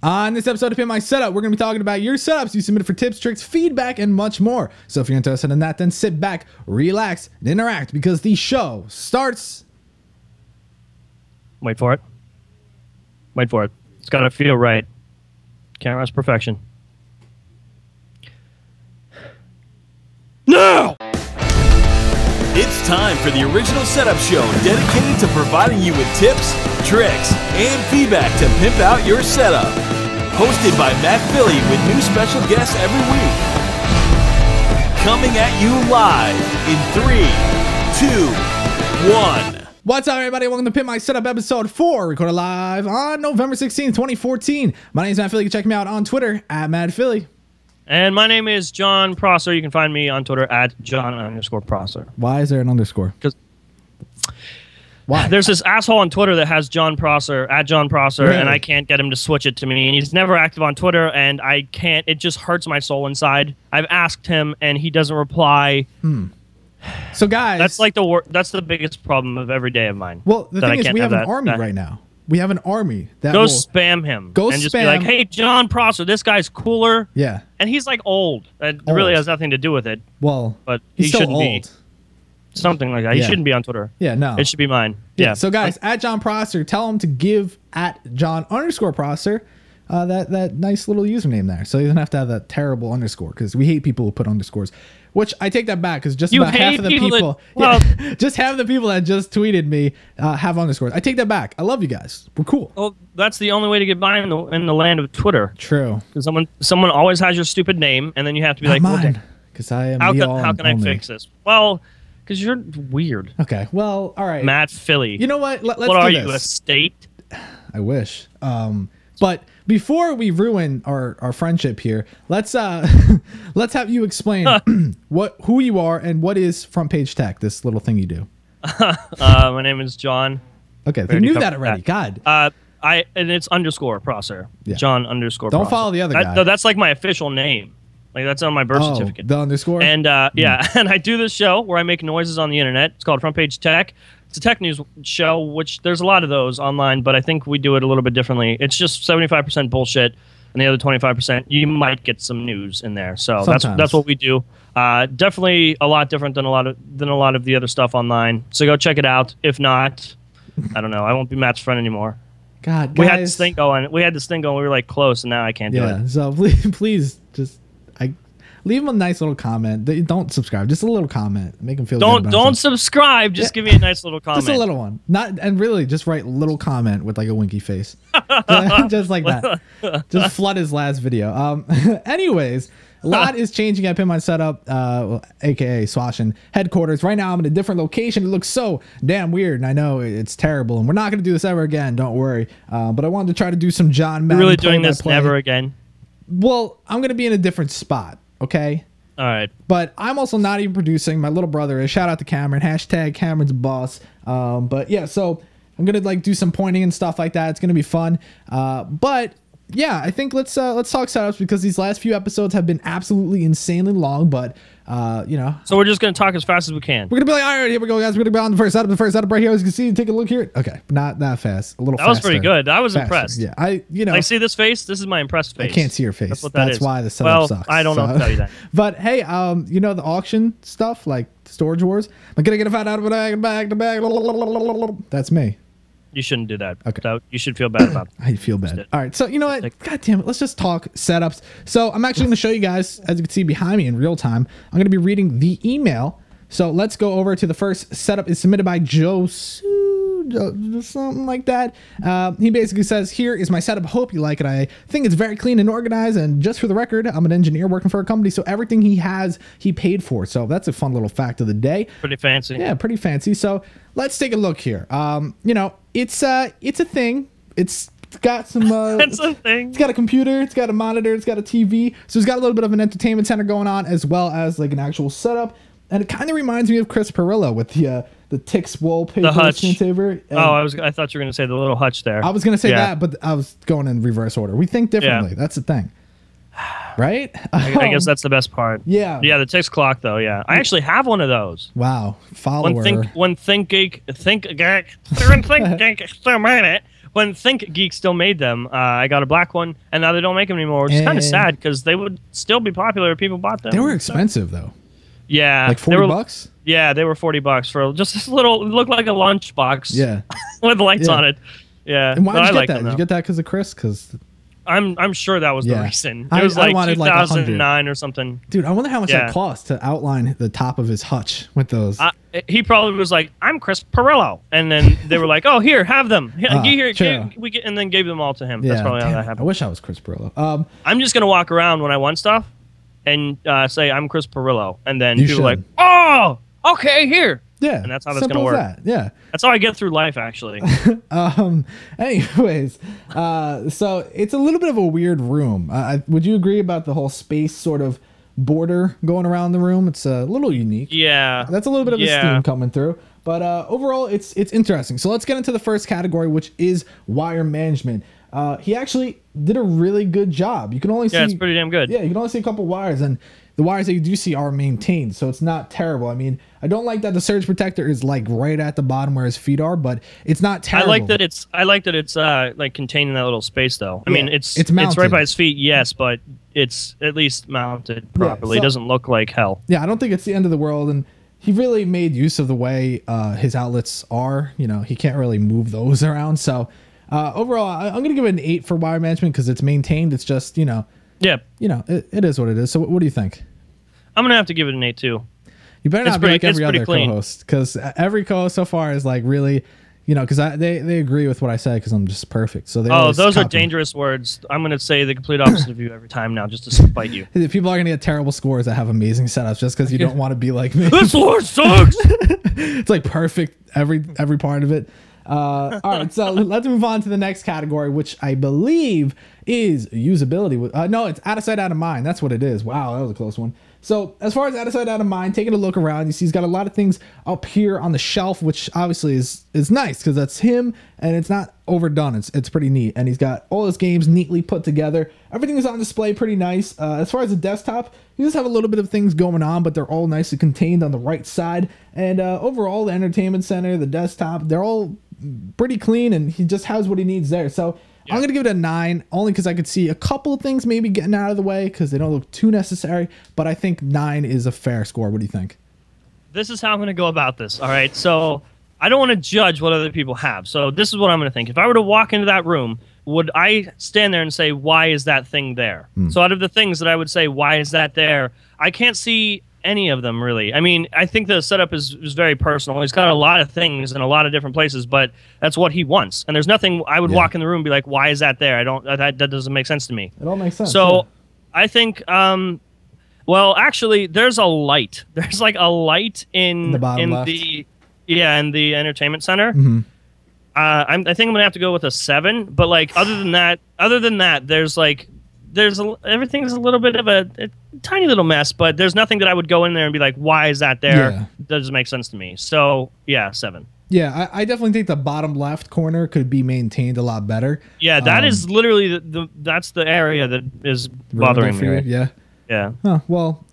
On this episode of Pimp My Setup, we're going to be talking about your setups you submitted for tips, tricks, feedback, and much more. So if you're interested in that, then sit back, relax, and interact because the show starts. Wait for it. Wait for it. It's got to feel right. Camera's perfection. No! It's time for the original setup show dedicated to providing you with tips, tricks, and feedback to pimp out your setup. Hosted by Philie with new special guests every week. Coming at you live in 3, 2, 1. What's up, everybody? Welcome to Pimp My Setup episode 4, recorded live on November 16th, 2014. My name is Philie. You can check me out on Twitter at Philie. And my name is Jon Prosser. You can find me on Twitter at Jon_Prosser. Why is there an underscore? Because why? There's this asshole on Twitter that has Jon Prosser, at Jon Prosser, really? And I can't get him to switch it to me. And he's never active on Twitter, and I can't. It just hurts my soul inside. I've asked him, and he doesn't reply. So, guys, that's like that's the biggest problem of every day of mine. Well, the thing is, we have an army right now. We have an army that go spam him. Go and just be like, "Hey, Jon Prosser, this guy's cooler." Yeah, and he's like old. It really has nothing to do with it. Well, but he shouldn't old. be. Something like that. Yeah. He shouldn't be on Twitter. Yeah, no. It should be mine. Yeah. So, guys, at Jon Prosser, tell him to give at Jon_Prosser that nice little username there. So he doesn't have to have that terrible underscore because we hate people who put underscores. Which I take that back because just about half of the people, just half of the people that just tweeted me have underscores. I take that back. I love you guys. We're cool. Well, that's the only way to get by in the land of Twitter. True. Because someone always has your stupid name, and then you have to be like, mine. Because I am. How can I fix this? Well, because you're weird. Okay. Well, all right. Philie. You know what? Let's what do are this. you, a state? I wish. But before we ruin our friendship here, let's let's have you explain who you are and what is Front Page Tech, this little thing you do. My name is Jon. Okay, we knew that already. God. And it's _Prosser. Yeah. Jon_Prosser. Don't follow the other guy. No, that's like my official name. Like that's on my birth certificate. The underscore. And yeah, and I do this show where I make noises on the internet. It's called Front Page Tech. It's a tech news show, which there's a lot of those online, but I think we do it a little bit differently. It's just 75% bullshit, and the other 25% you might get some news in there. So that's what we do. Definitely a lot different than a lot of the other stuff online. So go check it out. If not, I don't know. I won't be Matt's friend anymore. God, guys. We had this thing going. We were like close, and now I can't do it. Yeah. So please just leave him a nice little comment. Don't subscribe. Just a little comment. Make him feel good. Don't subscribe. Just give me a nice little comment. Just a little one. And really just write little comment with like a winky face. Just like that. Just flood his last video. Anyways, a lot is changing at Pimp My Setup, aka Swashin headquarters. Right now I'm in a different location. It looks so damn weird, and I know it's terrible. And we're not gonna do this ever again. Don't worry. But I wanted to try to do some John Madden. You're really doing this never again? Well, I'm gonna be in a different spot. Okay. All right. But I'm also not even producing. My little brother is. Shout out to Cameron. Hashtag Cameron's boss. But yeah, so I'm gonna like do some pointing and stuff like that. It's gonna be fun. But yeah, I think let's talk setups because these last few episodes have been absolutely insanely long. But you know, so we're just gonna talk as fast as we can. We're gonna be like, all right, here we go, guys. We're gonna be on the first setup. The first setup right here, as you can see. Take a look here. Okay, not that fast. A little. That was pretty good. I was impressed. Yeah, I see this face. This is my impressed face. I can't see your face. That's what that is. Why the setup sucks. I don't know how to tell you that. But hey, you know the auction stuff like Storage Wars. I'm gonna get a fat out of it. Bag to bag. That's me. You shouldn't do that. Okay. So you should feel bad about it. I feel bad. All right. So, you know what? God damn it. Let's just talk setups. So, I'm actually going to show you guys, as you can see behind me in real time, I'm going to be reading the email. So, let's go over to the first setup. Is submitted by Josue, something like that. He basically says, here is my setup. Hope you like it. I think it's very clean and organized. And just for the record, I'm an engineer working for a company. So, everything he has, he paid for. So, that's a fun little fact of the day. Pretty fancy. Yeah, pretty fancy. So, let's take a look here. You know, it's a thing. It's got some it's a thing. It's got a computer, it's got a monitor, it's got a TV. So it's got a little bit of an entertainment center going on as well as like an actual setup. And it kind of reminds me of Chris Perillo with the Tix wallpaper screensaver. I thought you were going to say the little hutch there. I was going to say that, but I was going in reverse order. We think differently. Yeah. That's the thing. Right? I guess that's the best part. Yeah. Yeah, the Tix clock though, yeah. I actually have one of those. Wow. Follower. When think when Think Geek still made them, I got a black one, and now they don't make them anymore, which is kind of sad because they would still be popular if people bought them. They were expensive though. Yeah, like $40. Yeah, they were $40 for just this little. It looked like a lunchbox. Yeah, with lights on it. Yeah, and why did you get that? Did you get that because of Chris? Because I'm sure that was the reason. It I was like wanted 2009 or something. Dude, I wonder how much that cost to outline the top of his hutch with those. He probably was like, "I'm Chris Perillo," and then they were like, "Oh, here, have them. And then gave them all to him." That's probably how that happened. I wish I was Chris Perillo. I'm just gonna walk around when I want stuff and say I'm Chris Perillo, and then people are like, "Oh, okay, here." Yeah, and that's how that's gonna work. Yeah, that's how I get through life, actually. Anyways, so it's a little bit of a weird room. Would you agree about the whole space sort of border going around the room? It's a little unique. Yeah, that's a little bit of a steam coming through. But overall, it's interesting. So let's get into the first category, which is wire management. He actually did a really good job. You can only see it's pretty damn good. Yeah, you can only see a couple wires, and the wires that you do see are maintained, so it's not terrible. I mean, I don't like that the surge protector is like right at the bottom where his feet are, but it's not terrible. I like that it's like contained in that little space though. I mean, it's mounted. It's right by his feet, yes, but it's at least mounted properly. It doesn't look like hell. Yeah, I don't think it's the end of the world, and he really made use of the way his outlets are. You know, he can't really move those around. So overall, I'm going to give it an 8 for wire management because it's maintained. It's just, it is what it is. So what do you think? I'm going to have to give it an 8 too. You better not be like every other co-host, because every co-host so far is like really, because they agree with what I say because I'm just perfect. So those are dangerous words. I'm going to say the complete opposite of you every time now, just to spite you. People are going to get terrible scores that have amazing setups just because you don't want to be like me. This sword sucks. It's like perfect every part of it. All right, so let's move on to the next category, which I believe is usability. No, it's out of sight, out of mind. That's what it is. Wow, that was a close one. So as far as out of sight, out of mind, taking a look around, you see he's got a lot of things up here on the shelf, which obviously is nice because that's him and it's not overdone. It's pretty neat. And he's got all his games neatly put together. Everything is on display pretty nice. As far as the desktop, you just have a little bit of things going on, but they're all nicely contained on the right side. And overall, the entertainment center, the desktop, they're all pretty clean, and he just has what he needs there. So I'm going to give it a 9, only because I could see a couple of things maybe getting out of the way because they don't look too necessary, but I think 9 is a fair score. What do you think? This is how I'm going to go about this. All right. So I don't want to judge what other people have. So this is what I'm going to think. If I were to walk into that room, would I stand there and say, why is that thing there? So out of the things that I would say, why is that there? I can't see any of them really. I mean, I think the setup is very personal. He's got a lot of things in a lot of different places, but that's what he wants. And there's nothing I would walk in the room and be like, why is that there? That doesn't make sense to me. It all makes sense. So I think well, actually there's a light. There's like a light in the bottom left. In the entertainment center. I think I'm gonna have to go with a 7, but like other than that, everything's a little bit of a tiny little mess, but there's nothing that I would go in there and be like, why is that there? Yeah. That doesn't make sense to me. So yeah, 7. Yeah, I definitely think the bottom left corner could be maintained a lot better. Yeah, that is literally that's the area that is bothering me. Right? Yeah. Yeah. Oh, well,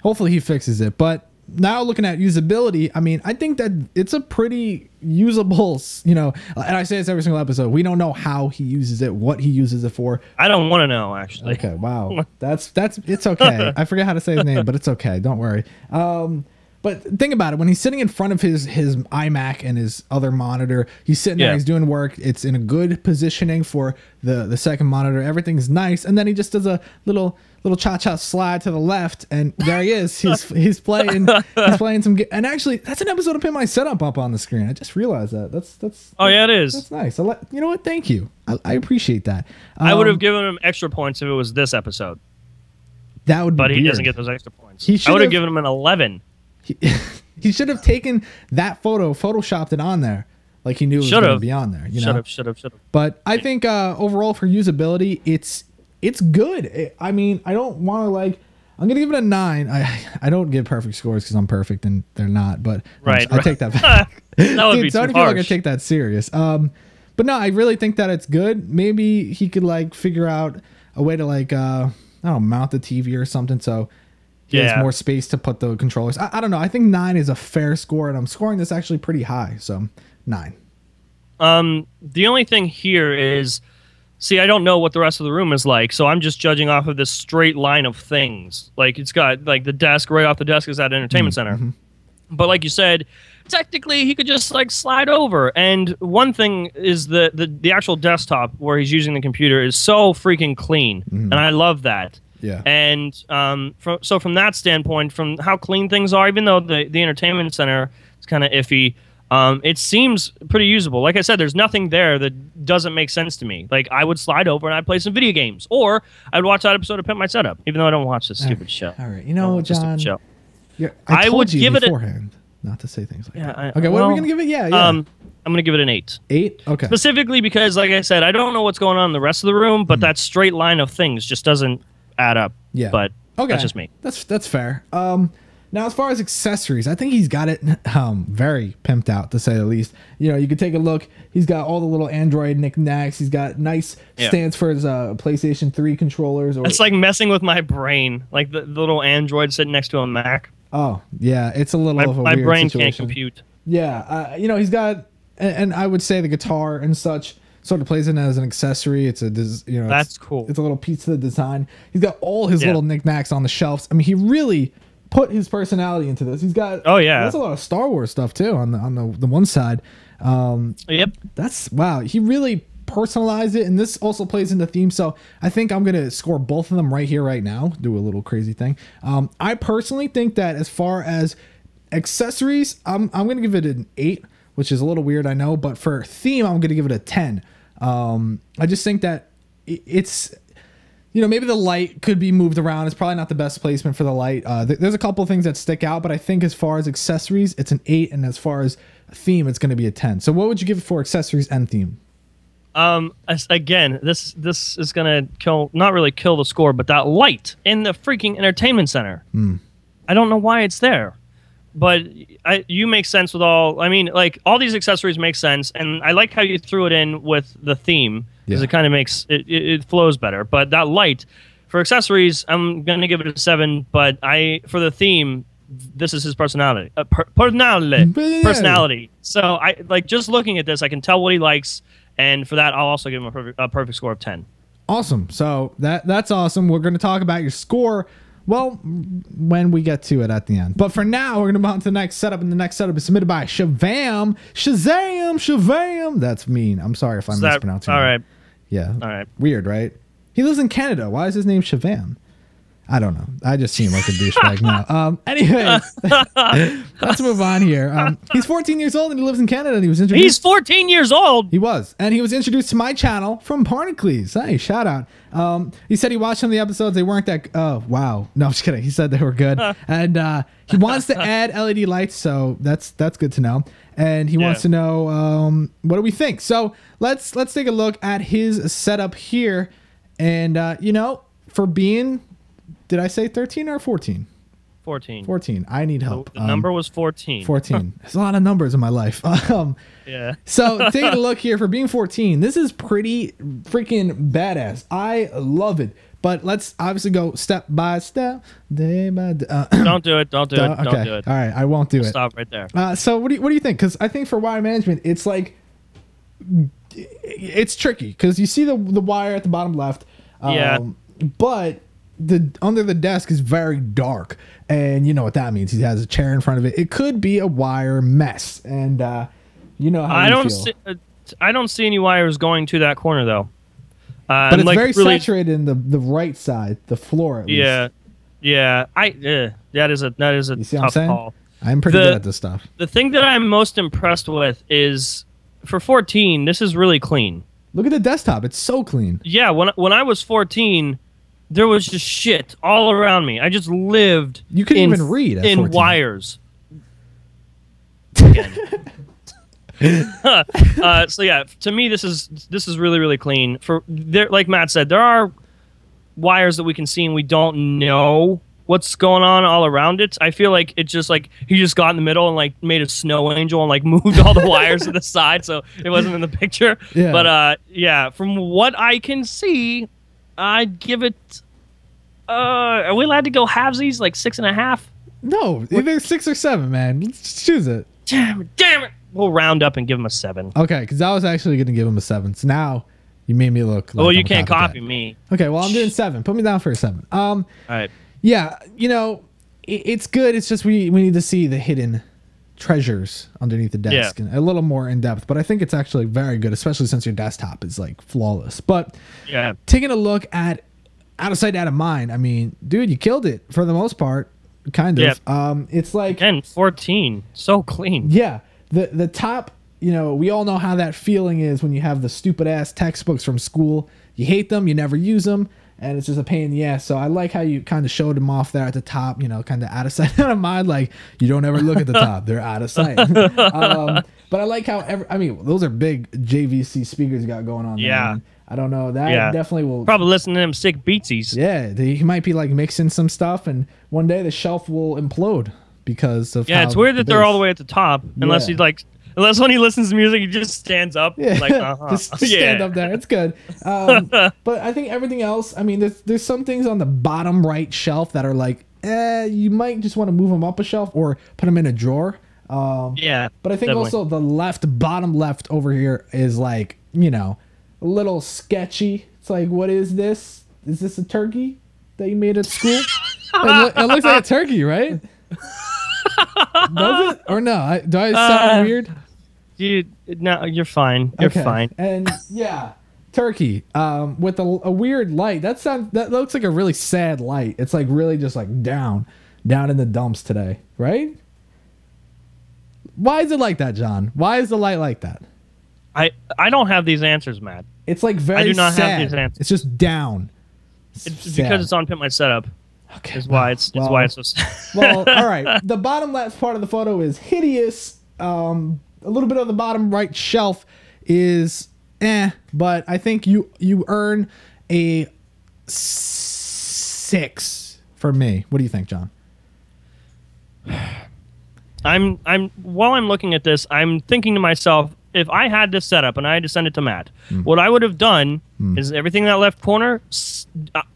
hopefully he fixes it. But now looking at usability, I mean, I think that it's a pretty usable, and I say this every single episode, we don't know how he uses it, what he uses it for. I don't want to know, actually. Okay, wow. That's it's okay. I forget how to say his name, but it's okay. Don't worry. But think about it. When he's sitting in front of his iMac and his other monitor, he's sitting there, he's doing work. It's in a good positioning for the second monitor. Everything's nice. And then he just does a little cha-cha slide to the left, and there he is. He's playing some and actually, that's an episode of Pimp My Setup up on the screen. I just realized that. That's Oh yeah, it is. That's nice. You know what? Thank you. I appreciate that. I would have given him extra points if it was this episode. That would be But he weird. doesn't get those extra points. I would have given him an 11. He should have taken that photoshopped it on there, like he knew it was going to be on there. Should have. But I think overall for usability, it's good. I mean, I don't want to I'm gonna give it a 9. I don't give perfect scores because I'm perfect and they're not. But right, I take that back. That would be so too many people are harsh. gonna take that serious. But no, I really think that it's good. Maybe he could figure out a way to I don't know, mount the TV or something. So he has more space to put the controllers. I don't know. I think 9 is a fair score, and I'm scoring this actually pretty high. So 9. The only thing here is, see, I don't know what the rest of the room is like, so I'm just judging off of this straight line of things. Like, it's got, like, the desk, right off the desk is that entertainment center. But like you said, technically he could just, like, slide over. And one thing is the actual desktop where he's using the computer is so freaking clean. And I love that. Yeah. And from that standpoint, from how clean things are, even though the entertainment center is kind of iffy, it seems pretty usable. Like I said, there's nothing there that doesn't make sense to me. Like, I would slide over and I'd play some video games, or I'd watch that episode of Pimp My Setup, even though I don't watch this stupid show. All right, you know, John, I would give it beforehand not to say things like that. Okay, what are we gonna give it? Yeah. I'm gonna give it an 8. 8? Okay. Specifically because, like I said, I don't know what's going on in the rest of the room, but that straight line of things just doesn't add up. Yeah. But that's just me. That's fair. Now, as far as accessories, I think he's got it very pimped out, to say the least. You know, you could take a look. He's got all the little Android knickknacks. He's got nice stands for his PlayStation 3 controllers. It's like messing with my brain, like the little Android sitting next to a Mac. Oh, yeah. It's a little of a my weird brain situation. can't compute. Yeah. You know, he's got, and I would say the guitar and such sort of plays in as an accessory. It's a, you know, that's cool. It's a little piece of the design. He's got all his little knickknacks on the shelves. I mean, he really put his personality into this. He's got that's a lot of Star Wars stuff too on the one side. Yep. That's wow. He really personalized it, and this also plays in the theme. So I think I'm gonna score both of them right here, right now. Do a little crazy thing. I personally think that as far as accessories, I'm gonna give it an 8, which is a little weird, I know, but for theme, I'm gonna give it a 10. I just think that it's, you know, maybe the light could be moved around. It's probably not the best placement for the light. There's a couple of things that stick out, but I think as far as accessories, it's an 8, and as far as theme, it's going to be a 10. So what would you give it for accessories and theme? Again, this is going to not really kill the score, but that light in the freaking entertainment center. I don't know why it's there, but you make sense with all. I mean, like, all these accessories make sense, and I like how you threw it in with the theme, because it kind of makes it flows better. But that light for accessories, I'm gonna give it a 7. But for the theme, this is his personality. Personality. So I like, just looking at this, I can tell what he likes, and for that, I'll also give him a perfect score of 10. Awesome. So that's awesome. We're gonna talk about your score, well, when we get to it at the end. But for now, we're going to move on to the next setup, and the next setup is submitted by Shavam. Shazam! That's mean. I'm sorry if I'm mispronouncing it. All right. Yeah. All right. Weird, right? He lives in Canada. Why is his name Shavam? I don't know. I just seem like a douchebag now. Anyways, let's move on here. He's 14 years old and he lives in Canada. And he was introduced. He's 14 years old. He was, and he was introduced to my channel from Barnacles. Hey, shout out. He said he watched some of the episodes. They weren't that. Oh wow, no, I'm just kidding. He said they were good, and he wants to add LED lights. So that's good to know. And he wants to know what do we think. So let's take a look at his setup here, and you know, for being. Did I say 13 or 14? 14. 14. I need help. The number was 14. 14. There's a lot of numbers in my life. Yeah. So taking a look here, for being 14, this is pretty freaking badass. I love it. But let's obviously go step by step, day by day. Don't do it. Don't do it. Okay. Don't do it. All right. I won't do it. Stop right there. So what do you think? Because I think for wire management, it's like, it's tricky because you see the wire at the bottom left. But under the desk is very dark, and you know what that means. He has a chair in front of it. It could be a wire mess, and you know how I don't see any wires going to that corner though. But it's like very saturated in the right side, the floor. At least. Yeah. That is a you see tough call. I'm pretty good at this stuff. The thing that I'm most impressed with is, for 14, this is really clean. Look at the desktop; it's so clean. Yeah, when I was 14. There was just shit all around me. I just lived. You couldn't even read at 14. In wires. So yeah, to me this is really, really clean. Like Matt said, there are wires that we can see and we don't know what's going on all around it. I feel like it's just like he just got in the middle and like made a snow angel and like moved all the wires to the side so it wasn't in the picture. Yeah. But yeah, from what I can see, I'd give it. Are we allowed to go halvesies, like 6.5? No, either 6 or 7, man. Let's choose it. Damn it! we'll round up and give him a 7. Okay, because I was actually going to give him a 7. So now you made me look like well, I'm you a can't copycat. copy me. Okay, well, I'm doing 7. Put me down for a 7. All right. Yeah, you know, it's good. It's just we need to see the hidden treasures underneath the desk and a little more in depth. But I think it's actually very good, especially since your desktop is like flawless. But yeah, taking a look at out of sight, out of mind. I mean, dude, you killed it for the most part. Kind of. Yeah. It's like 14, so clean. Yeah, the top. You know, we all know how that feeling is when you have the stupid ass textbooks from school. You hate them, you never use them, and it's just a pain in the ass. So I like how you kind of showed them off there at the top, you know, kind of out of sight, out of mind. Like, you don't ever look at the top. They're out of sight. But I like how, I mean, those are big JVC speakers you got going on there. Yeah. Man. I don't know. That definitely will. Probably listen to them sick beatsies. Yeah. He might be like mixing some stuff, and one day the shelf will implode because of it's weird that they're all the way at the top, unless he's like, unless when he listens to music, he just stands up. Yeah. Like, just stand up there. It's good. But I think everything else, I mean, there's some things on the bottom right shelf that are like, you might just want to move them up a shelf or put them in a drawer. But I think also the bottom left over here is like, you know, a little sketchy. It's like, what is this? Is this a turkey that you made at school? It looks like a turkey, right? Does it? Or no? Do I sound weird? Dude, no, you're fine. You're fine. And yeah, turkey with a weird light. That looks like a really sad light. It's like really just like down in the dumps today, right? Why is it like that, John? Why is the light like that? I don't have these answers, Matt. It's like very sad. I do not have these answers. It's just down. It's because it's on Pimp My Setup. Okay. Is why it's why it's so sad. Well, all right. The bottom left part of the photo is hideous. A little bit of the bottom right shelf is but I think you earn a 6 for me. What do you think, John? While I'm looking at this, I'm thinking to myself, if I had this setup and I had to send it to Matt, what I would have done is everything in that left corner.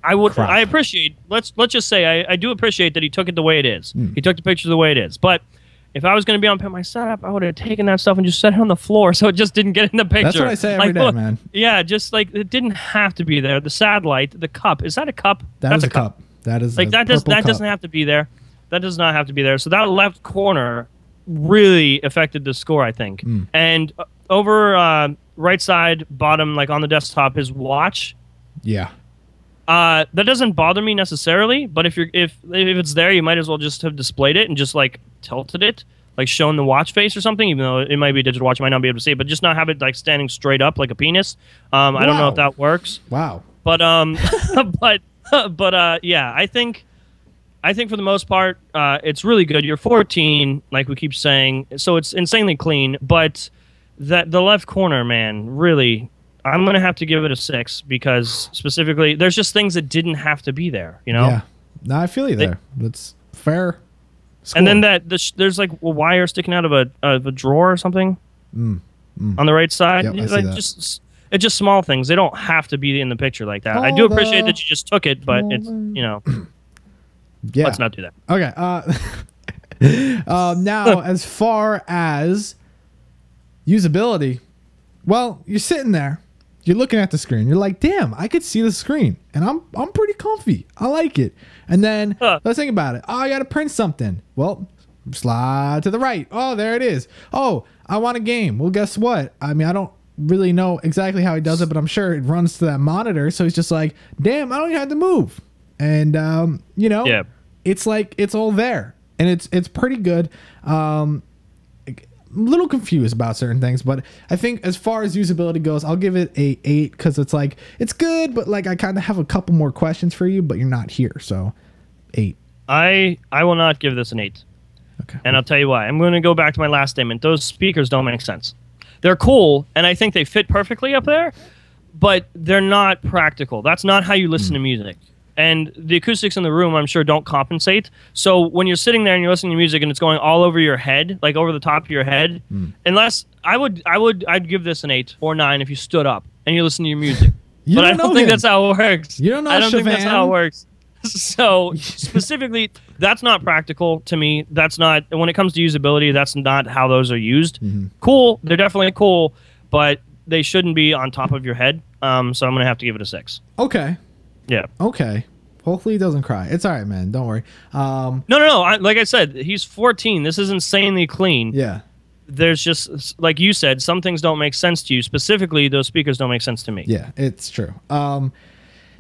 I appreciate. Let's just say I do appreciate that he took it the way it is. He took the picture the way it is. But if I was going to be on Pimp My Setup, I would have taken that stuff and just set it on the floor so it just didn't get in the picture. That's what I say every day, man. Yeah, just like it didn't have to be there. The satellite, the cup. Is that a cup? That's a cup. That is like that doesn't have to be there. That does not have to be there. So that left corner really affected the score, I think. And over right side bottom, like on the desktop, his watch. Yeah. That doesn't bother me necessarily, but if it's there, you might as well just have displayed it and just like tilted it, like shown the watch face or something. Even though it might be a digital watch, you might not be able to see it, but just not have it like standing straight up like a penis. I don't know if that works. Wow. But yeah, I think for the most part, it's really good. You're 14, like we keep saying, so it's insanely clean. But the left corner, man, really, I'm gonna have to give it a 6 because specifically, there's just things that didn't have to be there. You know? Yeah. No, I feel you there. That's fair. Score. And then there's like a wire sticking out of a drawer or something on the right side. Yep, like it's just small things. They don't have to be in the picture like that. I do appreciate that you just took it, but it's yeah. Let's not do that. Okay. Now, as far as usability, well, you're sitting there, you're looking at the screen, you're like, damn, I could see the screen, and I'm pretty comfy. I like it. And then let's think about it. Oh, I gotta print something. Well, slide to the right. Oh, there it is. Oh, I want a game. Well, guess what? I mean, I don't really know exactly how he does it, but I'm sure it runs to that monitor. So he's just like, damn, I don't even have to move. And it's like it's all there, and it's pretty good. A little confused about certain things, but I think as far as usability goes, I'll give it a 8 because it's like it's good, but like I kind of have a couple more questions for you, but you're not here, so 8. I will not give this an 8. Okay, and I'll tell you why. I'm going to go back to my last statement. Those speakers don't make sense. They're cool, and I think they fit perfectly up there, but they're not practical. That's not how you listen to music. And the acoustics in the room, I'm sure, don't compensate. So when you're sitting there and you're listening to music and it's going all over your head, like over the top of your head, unless I'd give this an 8 or 9 if you stood up and you listen to your music. But I don't think that's how it works. You don't know. I don't think that's how it works. So specifically, that's not practical to me. That's not, when it comes to usability, that's not how those are used. Cool, they're definitely cool, but they shouldn't be on top of your head. So I'm gonna have to give it a 6. Okay. Yeah. Okay. Hopefully he doesn't cry. It's all right, man. Don't worry. No. Like I said, he's 14. This is insanely clean. Yeah. There's just, like you said, some things don't make sense to you. Specifically, those speakers don't make sense to me. Yeah, it's true.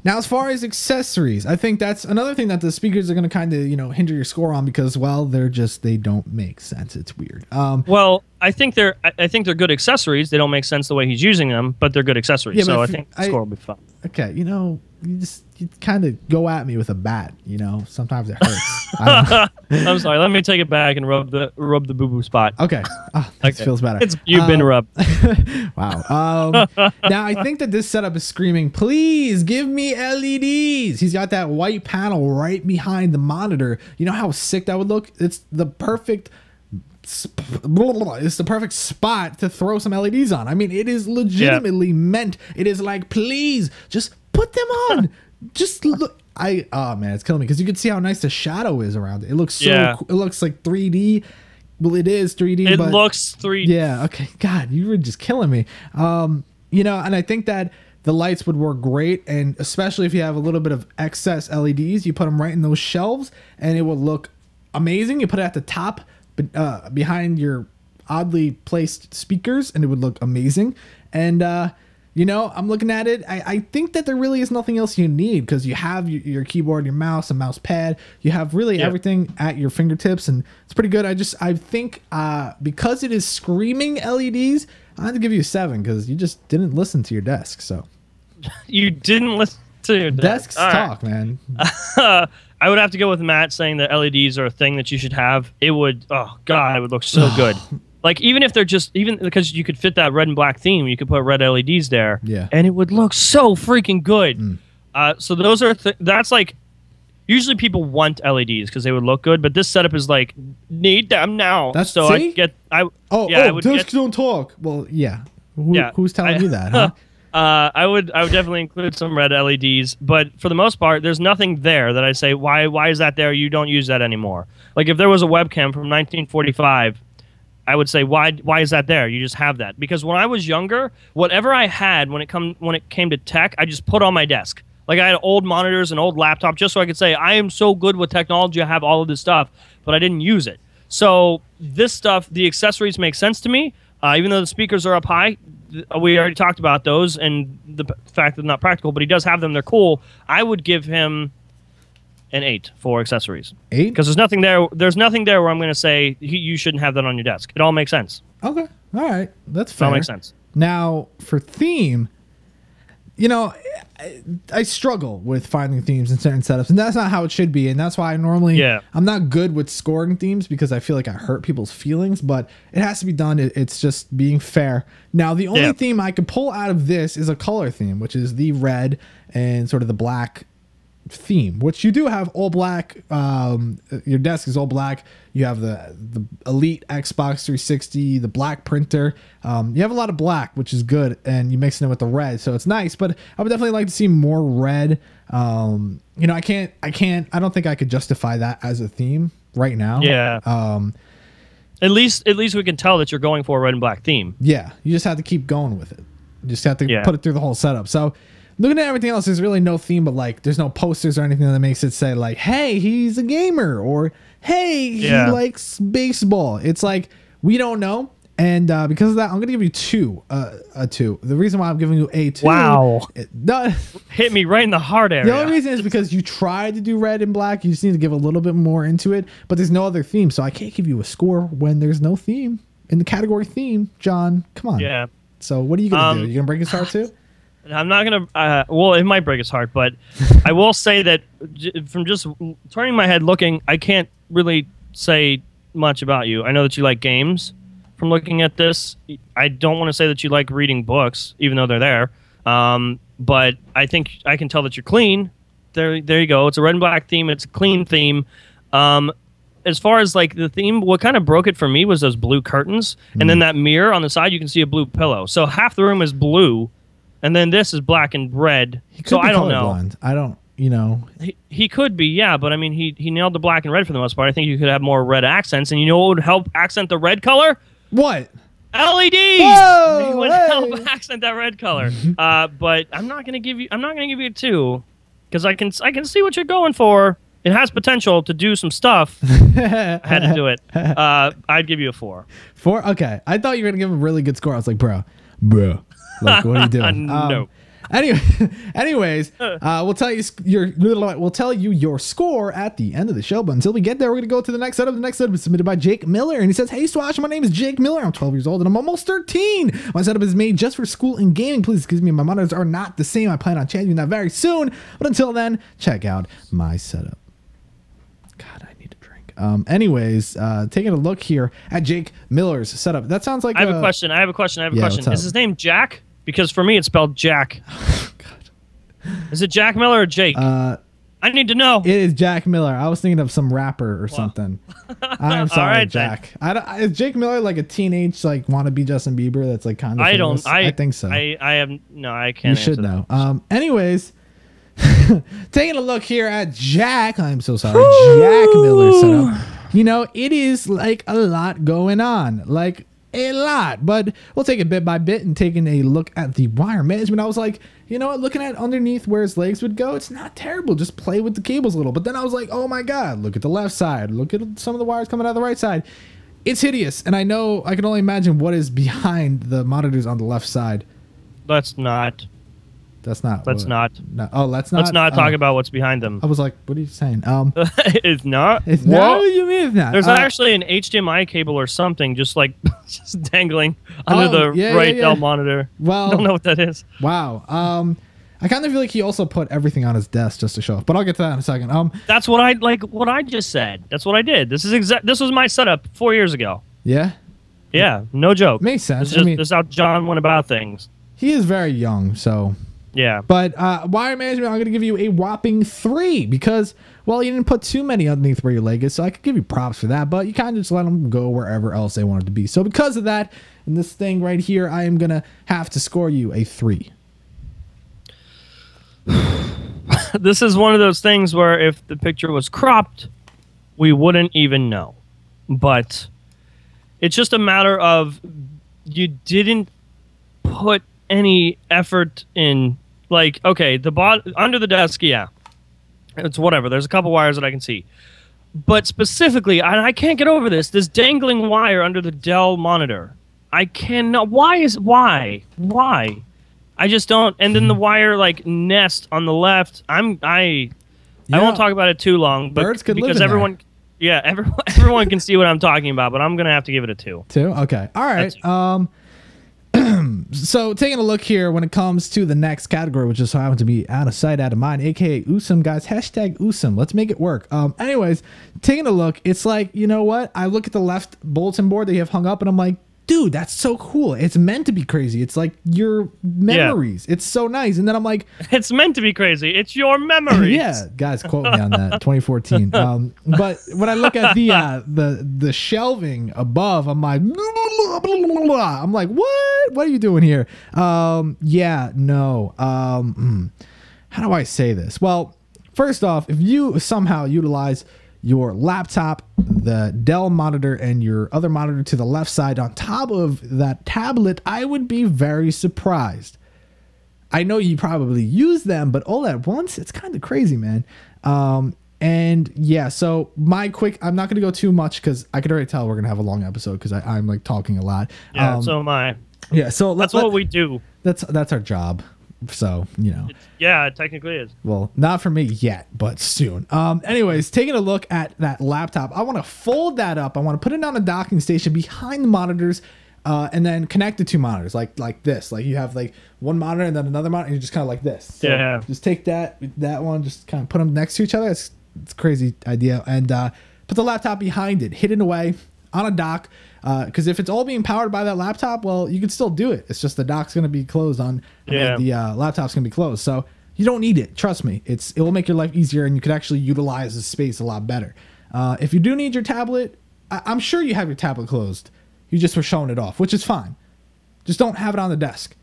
Now, as far as accessories, I think that's another thing that the speakers are going to kind of, hinder your score on because, well, they don't make sense. It's weird. Well, I think they're good accessories. They don't make sense the way he's using them, but they're good accessories. Yeah, so I think the score will be fun. Okay, you kind of go at me with a bat. Sometimes it hurts. I'm sorry. Let me take it back and rub the boo boo spot. Okay, that feels better. You've been rubbed. Wow. Now I think that this setup is screaming, "Please give me LEDs." He's got that white panel right behind the monitor. You know how sick that would look? It's the perfect spot to throw some LEDs on. I mean, it is legitimately meant. It is like, please just put them on. Just look. Oh man, it's killing me because you can see how nice the shadow is around it. It looks so cool. It looks like 3D. Well, it is 3D. It looks 3D. Yeah. Okay. God, you were just killing me. And I think that the lights would work great, and especially if you have a little bit of excess LEDs, you put them right in those shelves, and it will look amazing. You put it at the top, behind your oddly placed speakers, and it would look amazing. And I'm looking at it. I think that there really is nothing else you need because you have your keyboard, your mouse, a mouse pad. You have really everything at your fingertips, and it's pretty good. I think because it is screaming LEDs, I have to give you a 7 because you just didn't listen to your desk. So you didn't listen to your desk. Desks talk, man. I would have to go with Matt saying that LEDs are a thing that you should have. It would, oh God, it would look so good. Like, even if they're even because you could fit that red and black theme, you could put red LEDs there. Yeah. And it would look so freaking good. So those are, that's like, usually people want LEDs because they would look good, but this setup is like, need them now. That's so see? Desks don't talk. Well, yeah. Who's telling you that, huh? I would definitely include some red LEDs, but for the most part, there's nothing there that I say, why is that there? You don't use that anymore. Like if there was a webcam from 1945, I would say, why is that there? You just have that. Because when I was younger, whatever I had when it came to tech, I just put on my desk. Like I had old monitors and old laptop just so I could say, I am so good with technology, I have all of this stuff, but I didn't use it. So this stuff, the accessories make sense to me, even though the speakers are up high. We already talked about those and the fact that they're not practical, but he does have them. They're cool. I would give him an 8 for accessories. 8? Because there's nothing there. There's nothing there where I'm going to say you shouldn't have that on your desk. It all makes sense. Okay. All right. That's fair. It all makes sense. Now, for theme, I struggle with finding themes in certain setups, and that's not how it should be. And that's why I'm not good with scoring themes because I feel like I hurt people's feelings, but it has to be done. It's just being fair. Now, the only theme I could pull out of this is a color theme, which is the red and sort of the black theme, which you do have all black. Your desk is all black. You have the Elite Xbox 360, the black printer. You have a lot of black, which is good, and you mix it in with the red, so it's nice. But I would definitely like to see more red. I don't think I could justify that as a theme right now. Yeah. At least we can tell that you're going for a red and black theme. Yeah, you just have to keep going with it. You just have to put it through the whole setup. So looking at everything else, there's really no theme, but like there's no posters or anything that makes it say like, hey, he's a gamer, or hey, he likes baseball. It's like, we don't know. And because of that, I'm going to give you a 2. The reason why I'm giving you a 2. Wow. Hit me right in the heart area. The only reason is because you tried to do red and black. You just need to give a little bit more into it, but there's no other theme. So I can't give you a score when there's no theme in the category theme. John, come on. Yeah. So what are you going to do? You going to break his heart too? I'm not going to, well, it might break his heart, but I will say that from just turning my head looking, I can't really say much about you. I know that you like games from looking at this. I don't want to say that you like reading books, even though they're there. But I think I can tell that you're clean. There you go. It's a red and black theme. It's a clean theme. As far as like the theme, what kind of broke it for me was those blue curtains. And then that mirror on the side, you can see a blue pillow. So half the room is blue. And then this is black and red. So I don't know. you know. He could be, yeah, but I mean, he nailed the black and red for the most part. I think you could have more red accents, and you know what would help accent the red color? What? LEDs. Whoa, It would hey. help accent that red color. But I'm not gonna give you a 2 because I can see what you're going for. It has potential to do some stuff. I had to do it. I'd give you a 4. 4? Okay. I thought you were gonna give him a really good score. I was like, bro, like, what are you doing? No. Anyways, we'll tell you your score at the end of the show. But until we get there, we're gonna go to the next setup. The next setup is submitted by Jake Miller, and he says, "Hey Swash, my name is Jake Miller. I'm 12 years old and I'm almost 13. My setup is made just for school and gaming. Please excuse me, my monitors are not the same. I plan on changing that very soon. But until then, check out my setup." God, I need a drink. Anyways, taking a look here at Jake Miller's setup. That sounds like I have a question. what's up? Is his name Jack? Because for me, it's spelled Jack. God. Is it Jack Miller or Jake? I need to know. It is Jack Miller. I was thinking of some rapper or something. I'm sorry, right, Jack. Is Jake Miller like a teenage like wannabe Justin Bieber? That's like kind of. Famous? I think so. I can't. You should know. Anyways, taking a look here at Jack. I'm so sorry, Jack Miller setup. You know, it is like a lot going on. Like. A lot, but we'll take it bit by bit and taking a look at the wire management. I was like, you know what, looking at underneath where his legs would go, it's not terrible. Just play with the cables a little. But then I was like, oh my God, look at the left side. Look at some of the wires coming out of the right side. It's hideous. And I know I can only imagine what is behind the monitors on the left side. Let's not. Let's not. Oh, let's not talk about what's behind them. I was like, what are you saying? It's not. It's not. What do you mean it's not? There's actually an HDMI cable or something just dangling under the right Dell monitor. Well, I don't know what that is. Wow. I kind of feel like he also put everything on his desk just to show off, but I'll get to that in a second. That's what I just said. That's what I did. This was my setup 4 years ago. Yeah. Yeah, no joke. Makes sense. This is how John went about things. He is very young, so. Yeah. But wire management, I'm going to give you a whopping 3 because, well, you didn't put too many underneath where your leg is, so I could give you props for that, but you kind of just let them go wherever else they wanted to be. So because of that, in this thing right here, I am going to have to score you a 3. This is one of those things where if the picture was cropped, we wouldn't even know. But it's just a matter of you didn't put any effort in. Like, okay, under the desk, yeah, it's whatever. There's a couple wires that I can see, but specifically, I can't get over this dangling wire under the Dell monitor. I cannot. Why? I just don't. And then the wire nest on the left. I won't talk about it too long, but birds could because live in everyone, there. Yeah, everyone can see what I'm talking about. But I'm gonna have to give it a 2. 2? Okay. All right. So taking a look here when it comes to the next category, which just so happens to be out of sight, out of mind, aka USM, guys. Hashtag USM. Let's make it work. Anyways, taking a look, it's like, you know what? I look at the left bulletin board that you have hung up, and I'm like, dude, that's so cool. It's meant to be crazy. It's like your memories. Yeah. It's so nice. And then I'm like, it's meant to be crazy. It's your memories. Yeah, guys, quote me on that. 2014. But when I look at the shelving above, I'm like, what are you doing here? Yeah, no. How do I say this? Well, first off, if you somehow utilize your laptop, the Dell monitor, and your other monitor to the left side on top of that tablet, I would be very surprised. I know you probably use them, but all at once, it's kind of crazy, man. And yeah, so I'm not going to go too much because I could already tell we're going to have a long episode because I'm like talking a lot. Yeah, so am I. Yeah, so that's what we do. That's our job. So, you know. Yeah, it technically is. Well, not for me yet, but soon. Anyways, taking a look at that laptop, I want to fold that up. I want to put it on a docking station behind the monitors, and then connect the 2 monitors like this. Like you have like one monitor and then another monitor, and you're just kind of like this. So yeah. Just take that one, just kind of put them next to each other. It's a crazy idea. And put the laptop behind it, hidden away on a dock. Because if it's all being powered by that laptop, well, you can still do it. It's just the dock's going to be closed on, the laptop's going to be closed. So you don't need it. Trust me. It will make your life easier, and you could actually utilize the space a lot better. If you do need your tablet, I'm sure you have your tablet closed. You just were showing it off, which is fine. Just don't have it on the desk.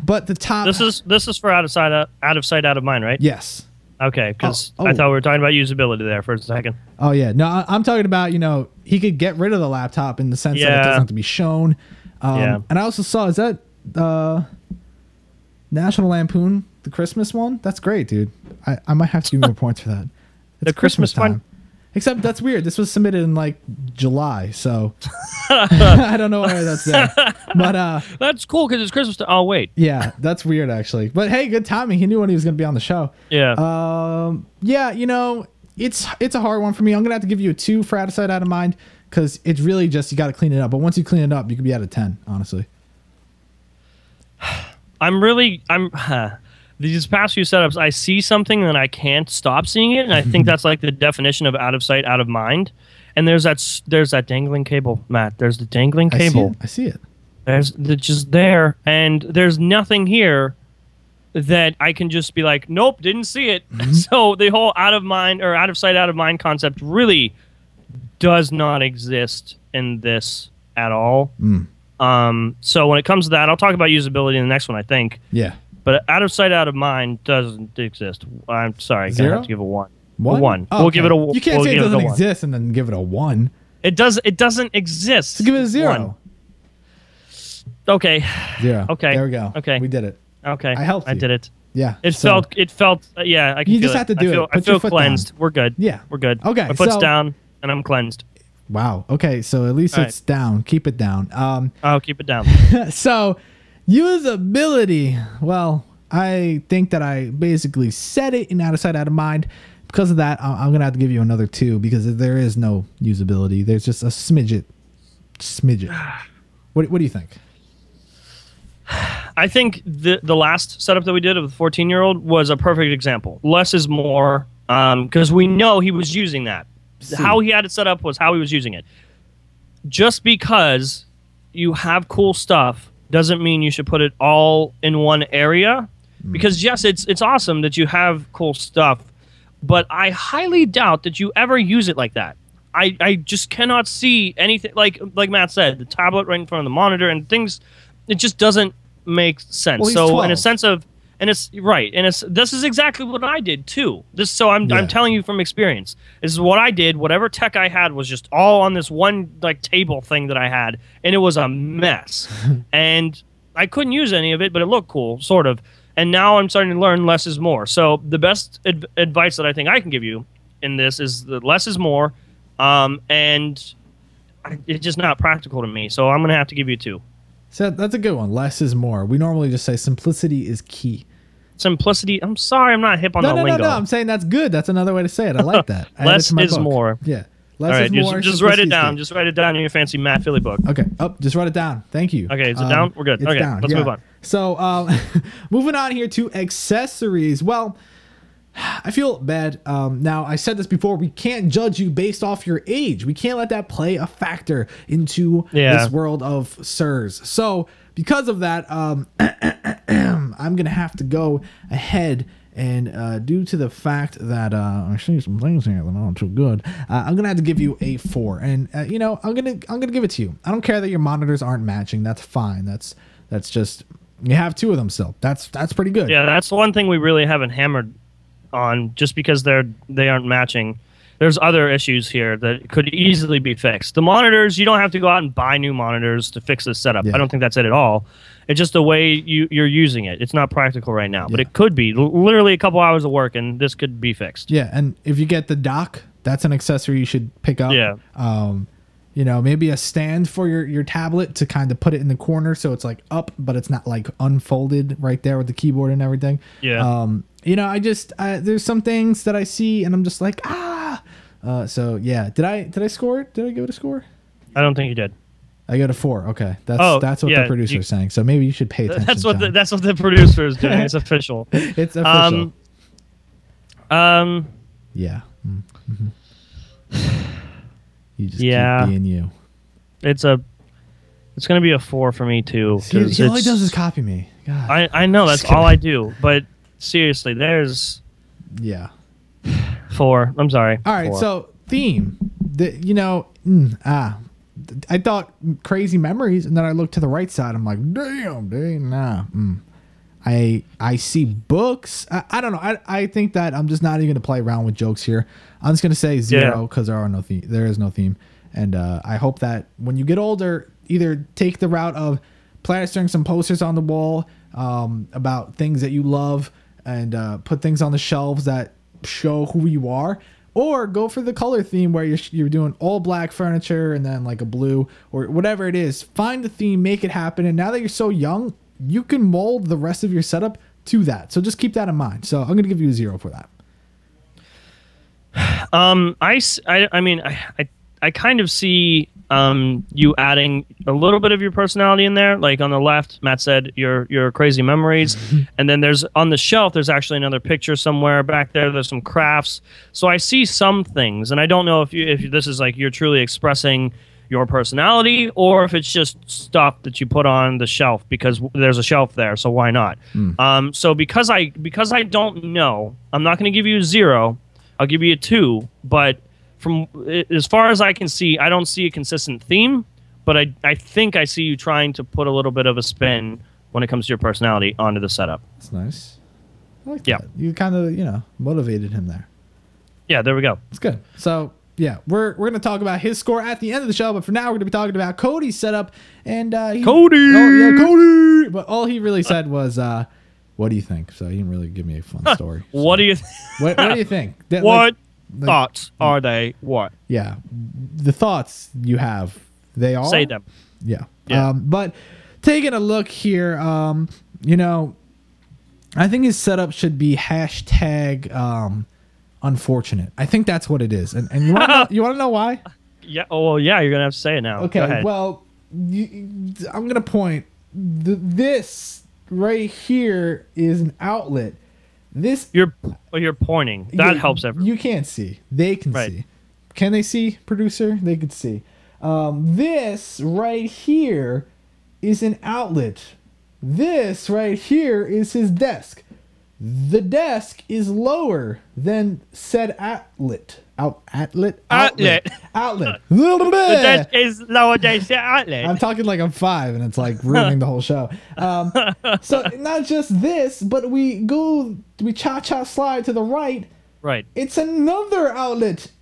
But the top. This is for out of sight, out of mind, right? Yes. Okay, because I thought we were talking about usability there for a second. Oh yeah, no, I'm talking about he could get rid of the laptop in the sense that it doesn't have to be shown. And I also saw, is that National Lampoon, the Christmas one? That's great, dude. I might have to give you more points for that. It's the Christmas time. One? Except that's weird. This was submitted in like July, so I don't know why that's there. But that's cool because it's Christmas time. Oh wait. Yeah, that's weird actually. But hey, good timing. He knew when he was going to be on the show. Yeah. Yeah, it's a hard one for me. I'm going to have to give you a 2 for out of sight, out of mind, because it's really just, you got to clean it up. But once you clean it up, you could be at a 10, honestly. These past few setups, I see something and I can't stop seeing it, and I think that's like the definition of out of sight, out of mind. And there's that dangling cable, Matt. There's the dangling cable. I see it. It's just there, and there's nothing here that I can just be like, nope, didn't see it. So the whole out of mind or out of sight, out of mind concept really does not exist in this at all. So when it comes to that, I'll talk about usability in the next one, I think. Yeah. But out of sight, out of mind doesn't exist. I'm sorry. Zero? I have to give a 1. One? A 1. Oh, we'll give it a 1. You can't say it doesn't exist and then give it a 1. It doesn't exist. So give it a 0. 1. Okay. 0. Okay. There we go. Okay. We did it. Okay. I helped you. I did it. Yeah. It felt, yeah, I can you feel just it. have to do it. I feel cleansed. We're good. Yeah. We're good. Okay. My foot's down and I'm cleansed. Wow. Okay. So at least it's down. Keep it down. I'll keep it down. So usability. Well, I think that I basically said it in out of sight, out of mind. Because of that, I'm going to have to give you another 2 because there is no usability. There's just a smidget. What do you think? I think the last setup that we did of the 14-year-old was a perfect example. Less is more, because we know he was using that. How he had it set up was how he was using it. Just because you have cool stuff doesn't mean you should put it all in one area. Because yes, it's awesome that you have cool stuff, but I highly doubt that you ever use it like that. I just cannot see anything like Matt said, the tablet right in front of the monitor and things. It just doesn't make sense. Well, so 12. in a sense of, and it's right, and this is exactly what I did too. I'm telling you from experience. This is what I did. Whatever tech I had was just all on this one like table thing that I had, and it was a mess. And I couldn't use any of it, but it looked cool, sort of. And now I'm starting to learn less is more. So the best advice that I think I can give you in this is that less is more, and it's just not practical to me. So I'm going to have to give you 2. So that's a good one. Less is more. We normally just say simplicity is key. Simplicity. I'm sorry, I'm not hip on the lingo. No. I'm saying that's good. That's another way to say it. I like that. Less is more. Yeah. Less is more. Just write it down. Just write it down in your fancy Matt Philie book. Okay. Just write it down. Thank you. Okay. Is it down? We're good. Okay. Down. Let's move on. So, moving on here to accessories. Well, I feel bad. Now, I said this before. We can't judge you based off your age. We can't let that play a factor into this world of sirs. So, because of that, I'm going to have to go ahead and due to the fact that I see some things here that aren't too good, I'm going to have to give you a 4. And, I'm going to give it to you. I don't care that your monitors aren't matching. That's fine. That's just, you have 2 of them still. That's pretty good. Yeah, that's the one thing we really haven't hammered on, just because they aren't matching. There's other issues here that could easily be fixed. The monitors, you don't have to go out and buy new monitors to fix this setup. Yeah. I don't think that's it at all. It's just the way you're using it. It's not practical right now, but it could be. Literally a couple hours of work, and this could be fixed. Yeah, and if you get the dock, that's an accessory you should pick up. Yeah. Maybe a stand for your tablet to kind of put it in the corner so it's like up, but it's not like unfolded right there with the keyboard and everything. Yeah. There's some things that I see and I'm just like, so yeah. Did I score it? Did I give it a score? I don't think you did. I got a 4. Okay. That's what the producer's saying. So maybe you should pay attention. That's what the producer is doing. It's official. It's official. Yeah. Mm-hmm. You just keep being you. It's gonna be a 4 for me too. He all he does is copy me. God. I know that's all I do, but seriously, there's 4. I'm sorry. All right, 4. so theme. I thought crazy memories, and then I looked to the right side. I'm like, damn, dude, nah. I see books. I don't know. I think that I'm just not even going to play around with jokes here. I'm just going to say 0 because there is no theme. And I hope that when you get older, either take the route of plastering some posters on the wall about things that you love and put things on the shelves that show who you are, or go for the color theme where you're doing all black furniture and then like a blue or whatever it is. Find the theme, make it happen. And now that you're so young, you can mold the rest of your setup to that. So just keep that in mind. So I'm going to give you a 0 for that. I kind of see you adding a little bit of your personality in there. Like on the left, Matt said your crazy memories, and then there's on the shelf. There's actually another picture somewhere back there. There's some crafts. So I see some things, and I don't know if this is like you're truly expressing your personality or if it's just stuff that you put on the shelf because there's a shelf there. So why not? So because I don't know, I'm not going to give you a 0. I'll give you a 2, but from as far as I can see, I don't see a consistent theme, but I think I see you trying to put a little bit of a spin when it comes to your personality onto the setup. That's nice. I like that. You kind of, motivated him there. Yeah, there we go. It's good. So, yeah, we're going to talk about his score at the end of the show, but for now, we're going to be talking about Cody's setup. And Cody! Oh, yeah, Cody! But all he really said was, what do you think? So he didn't really give me a fun story. So. What do you what do you think? What thoughts are they? What? Yeah. The thoughts you have, they are? Say them. Yeah. But taking a look here, I think his setup should be hashtag unfortunate. I think that's what it is. And you want to know why? Yeah. Oh, well, yeah. You're gonna have to say it now. Okay. Well, I'm gonna point. This right here is an outlet. This you're pointing. That helps everyone. You can't see. They can see. Can they see, producer? They could see. This right here is an outlet. This right here is his desk. The desk is lower than said outlet. Outlet. The desk is lower than said outlet. I'm talking like I'm 5 and it's like ruining the whole show. So not just this, but we cha-cha slide to the right. Right. It's another outlet.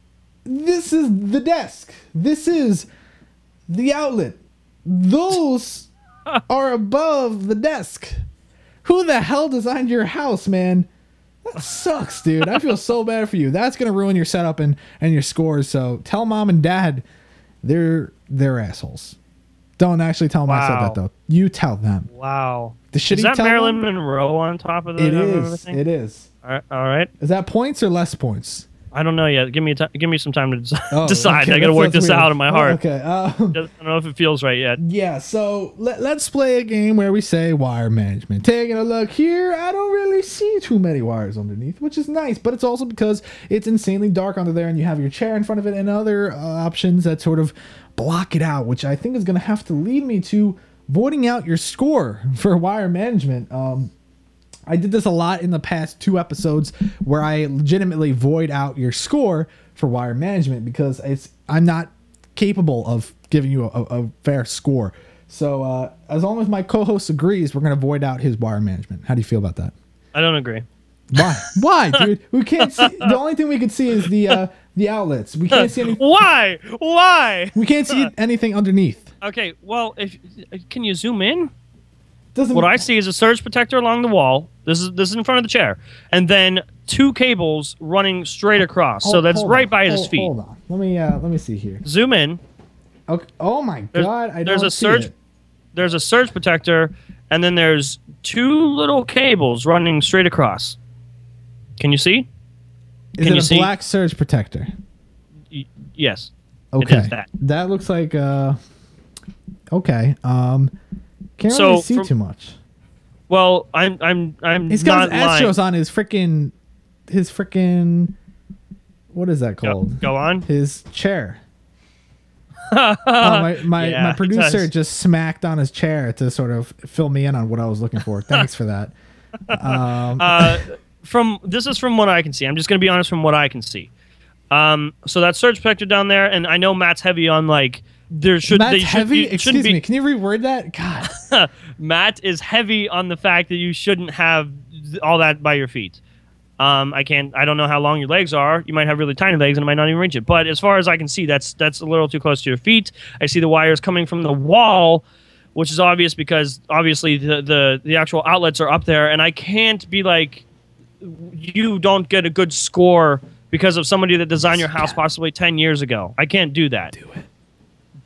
This is the desk. This is the outlet. Those are above the desk. Who the hell designed your house, man? That sucks, dude. I feel so bad for you. That's gonna ruin your setup and your scores. So tell mom and dad they're assholes. Don't actually tell them I said that though. You tell them. Wow. Is that Marilyn Monroe on top of the? It is. It is. All right. Is that points or less points? I don't know yet. Give me some time to decide. Okay, I got to work this out in my heart. Okay. I don't know if it feels right yet. Yeah. So let's play a game where we say wire management. Taking a look here, I don't really see too many wires underneath, which is nice. But it's also because it's insanely dark under there, and you have your chair in front of it, and other options that sort of block it out, which I think is going to have to lead me to voiding out your score for wire management. I did this a lot in the past 2 episodes where I legitimately void out your score for wire management because I'm not capable of giving you a fair score. So as long as my co-host agrees, we're going to void out his wire management. How do you feel about that? I don't agree. Why? Why, dude? We can't see. The only thing we can see is the outlets. We can't see anything. Why? We can't see anything underneath. Okay. Well, can you zoom in? What I see is a surge protector along the wall. This is in front of the chair, and then 2 cables running straight across. So that's right by his feet. Hold on. Let me see here. Zoom in. Okay. Oh my God! There's a surge protector, and then there's 2 little cables running straight across. Can you see? Is it a black surge protector? Yes. Okay. It is that. That looks like okay. Can't really see too much. Well, I'm He's got his Astros on his freaking what is that called? Go on. His chair. My producer just smacked on his chair to sort of fill me in on what I was looking for. Thanks for that. This is from what I can see. I'm just going to be honest from what I can see. So that surge protector down there, and I know Matt's heavy on like there should Matt's they should heavy. be, Excuse me. Can you reword that? God. Matt is heavy on the fact that you shouldn't have all that by your feet. I don't know how long your legs are. You might have really tiny legs and it might not even reach it. But as far as I can see, that's a little too close to your feet. I see the wires coming from the wall, which is obvious because obviously the actual outlets are up there, and I can't be like, you don't get a good score because of somebody that designed your house possibly 10 years ago. I can't do that. Do it.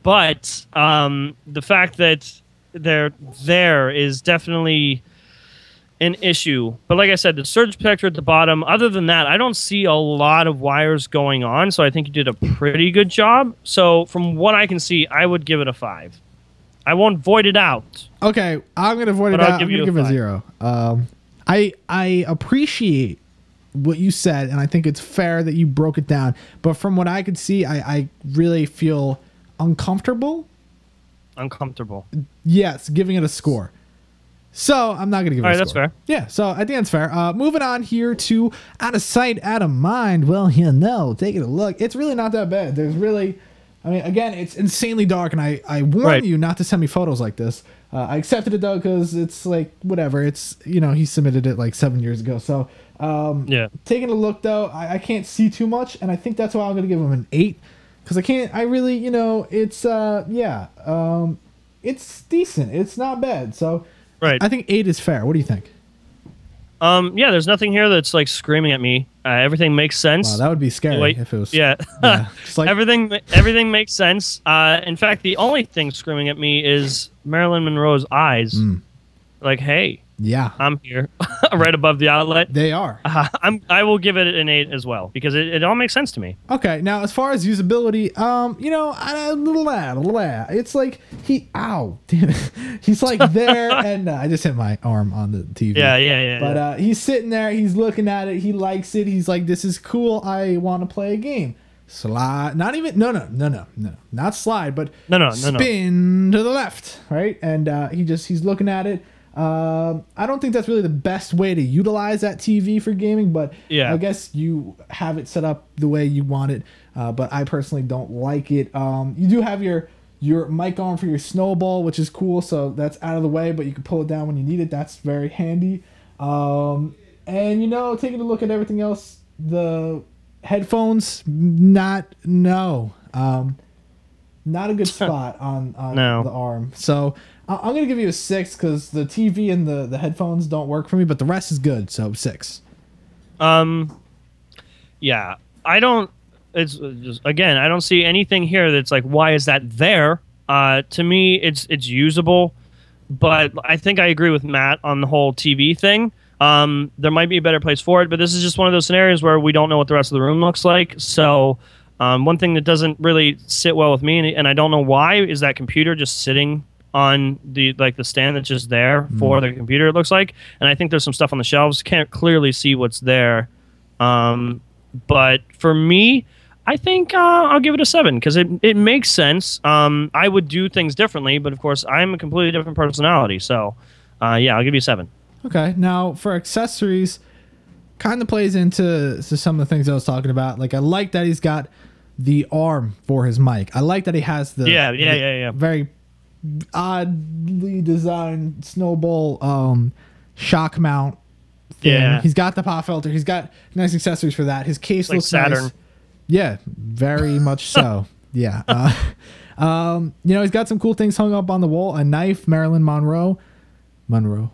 But the fact that they're there is definitely an issue. But like I said, the surge protector at the bottom, other than that, I don't see a lot of wires going on, so I think you did a pretty good job. So from what I can see, I would give it a 5. I won't void it out. Okay, I'm going to void it out. I'm going to give it a 0. I appreciate what you said, and I think it's fair that you broke it down. But from what I could see, I really feel uncomfortable. Uncomfortable. Yes, giving it a score. So I'm not going to give it a score. All right, that's fair. Yeah, so I think that's fair. Moving on here to Out of Sight, Out of Mind. Well, taking a look. It's really not that bad. There's really... I mean, again, it's insanely dark, and I warn you not to send me photos like this. I accepted it, though, because it's like, whatever. It's, he submitted it like 7 years ago. So, yeah. Taking a look, though, I can't see too much, and I think that's why I'm going to give him an 8. Because I really, it's, it's decent. It's not bad. So, I think 8 is fair. What do you think? Yeah, there's nothing here that's like screaming at me. Everything makes sense. Wow, that would be scary if it was. Yeah, just like, everything makes sense. In fact, the only thing screaming at me is Marilyn Monroe's eyes. Like, hey, yeah, I'm here, right above the outlet. They are. I will give it an 8 as well because it all makes sense to me. Okay, now as far as usability, it's like damn it, he's like there, and I just hit my arm on the TV. Yeah. But he's sitting there, he's looking at it, he likes it, he's like, this is cool, I want to play a game. Slide, not even, no, not slide, but spin to the left, right? And he's looking at it. I don't think that's really the best way to utilize that TV for gaming, but I guess you have it set up the way you want it. But I personally don't like it. You do have your mic on for your snowball, which is cool. So that's out of the way, but you can pull it down when you need it. That's very handy. And taking a look at everything else, the headphones, not a good spot on the arm. So I'm going to give you a 6 because the TV and the headphones don't work for me, but the rest is good, so 6. Yeah, I don't... It's just, again, I don't see anything here that's like, why is that there? To me, it's usable, but I think I agree with Matt on the whole TV thing. There might be a better place for it, but this is just one of those scenarios where we don't know what the rest of the room looks like, so... one thing that doesn't really sit well with me, and I don't know why, is that computer just sitting on the stand that's just there for the computer, it looks like. And I think there's some stuff on the shelves. Can't clearly see what's there. But for me, I think I'll give it a 7 because it makes sense. I would do things differently, but of course, I'm a completely different personality. So, yeah, I'll give you a 7. Okay. Now, for accessories, kind of plays into some of the things I was talking about. Like, I like that he's got the arm for his mic. I like that he has the very oddly designed snowball shock mount thing. Yeah. He's got the pop filter. He's got nice accessories for that. His case looks Saturn. nice. Yeah, very much so. Yeah. He's got some cool things hung up on the wall. A knife, Marilyn Monroe. Monroe.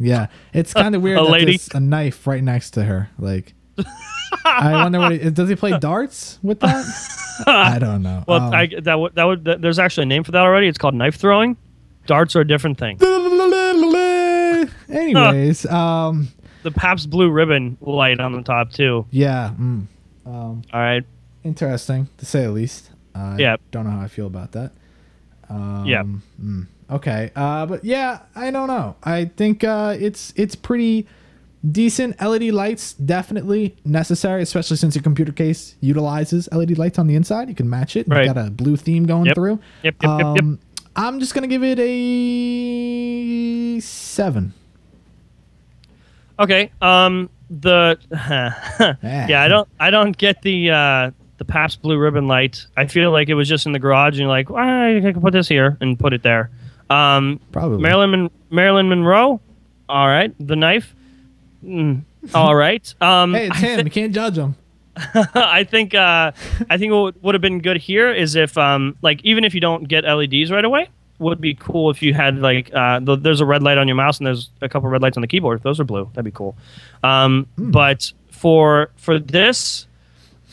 Yeah, it's kind of weird. There's a knife right next to her. Like, I wonder does he play darts with that? I don't know. Well, there's actually a name for that already. It's called knife throwing. Darts are a different thing. Anyways, the Pabst Blue Ribbon light on the top too. Yeah. All right. Interesting to say the least. Don't know how I feel about that. Okay. But yeah, I don't know. I think it's pretty decent. LED lights definitely necessary, especially since your computer case utilizes LED lights on the inside. You can match it. You've got a blue theme going through. Yep. I'm just gonna give it a 7. Okay. I don't get the the Pabst Blue Ribbon light. I feel like it was just in the garage, and you're like, I can put this here and put it there. Probably. Marilyn Monroe. All right. The knife. All right. Hey, it's him. You can't judge him. I think what would have been good here is if like even if you don't get LEDs right away, would be cool if you had like there's a red light on your mouse and there's a couple red lights on the keyboard. If those are blue, that'd be cool. But for this,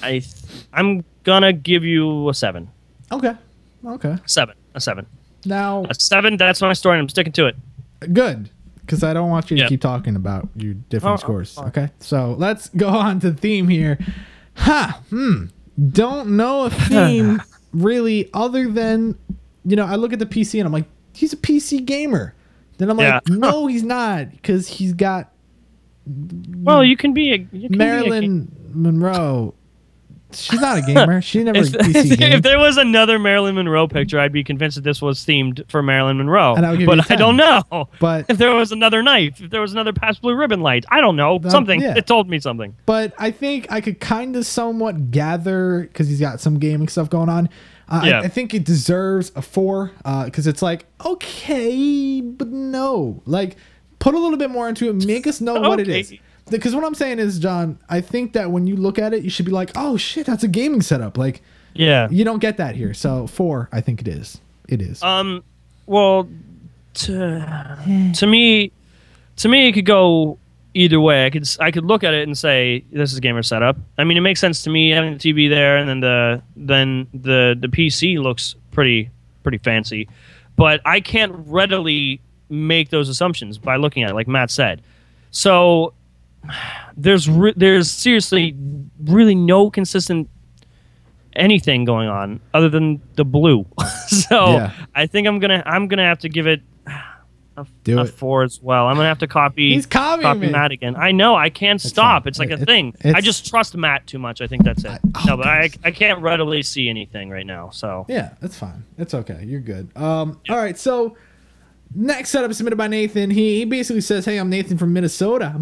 I'm gonna give you a 7. Okay. A 7. Now a 7. That's my story, and I'm sticking to it. Good, because I don't want you to keep talking about your different scores. Okay, so let's go on to theme here. Don't know a theme really other than, I look at the PC and I'm like, he's a PC gamer. Then I'm like, no, he's not, because he's got. Well, you can be Marilyn Monroe. She's not a gamer. She never PC gamed. If there was another Marilyn Monroe picture, I'd be convinced that this was themed for Marilyn Monroe. But I don't know. But if there was another knife, if there was another Pabst Blue Ribbon light, I don't know. Something. Yeah. It told me something. But I think I could kind of somewhat gather, because he's got some gaming stuff going on. I think it deserves a 4, because it's like, okay, but no. Like, put a little bit more into it. Make us know what it is. Because what I'm saying is, John, I think that when you look at it, you should be like, oh, shit, that's a gaming setup. Like, you don't get that here. So 4, I think it is. It is. Well, to me, it could go either way. I could look at it and say, this is a gamer setup. I mean, it makes sense to me having the TV there, and then the PC looks pretty fancy. But I can't readily make those assumptions by looking at it, like Matt said. So there's seriously really no consistent anything going on other than the blue. So I think I'm gonna have to give it a 4 as well. I'm gonna have to copy Matt again. I know, I can't stop. It's like a thing. I just trust Matt too much. I think that's it. No, but I can't readily see anything right now. So yeah, that's fine. It's okay. You're good. All right, so next setup is submitted by Nathan. He basically says, hey, I'm Nathan from Minnesota.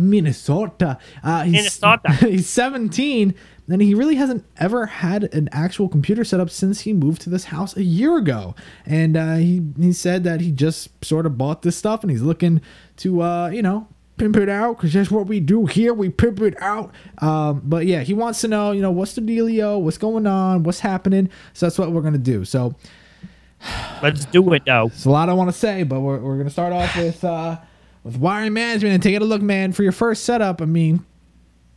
He's 17, and he really hasn't ever had an actual computer setup since he moved to this house a year ago. And he said that he just sort of bought this stuff, and he's looking to, pimp it out, because that's what we do here. We pimp it out. But yeah, he wants to know, what's the dealio, what's going on, what's happening. So that's what we're going to do. So let's do it now. It's a lot I want to say, but we're going to start off with wiring management and take a look, man. For your first setup, I mean,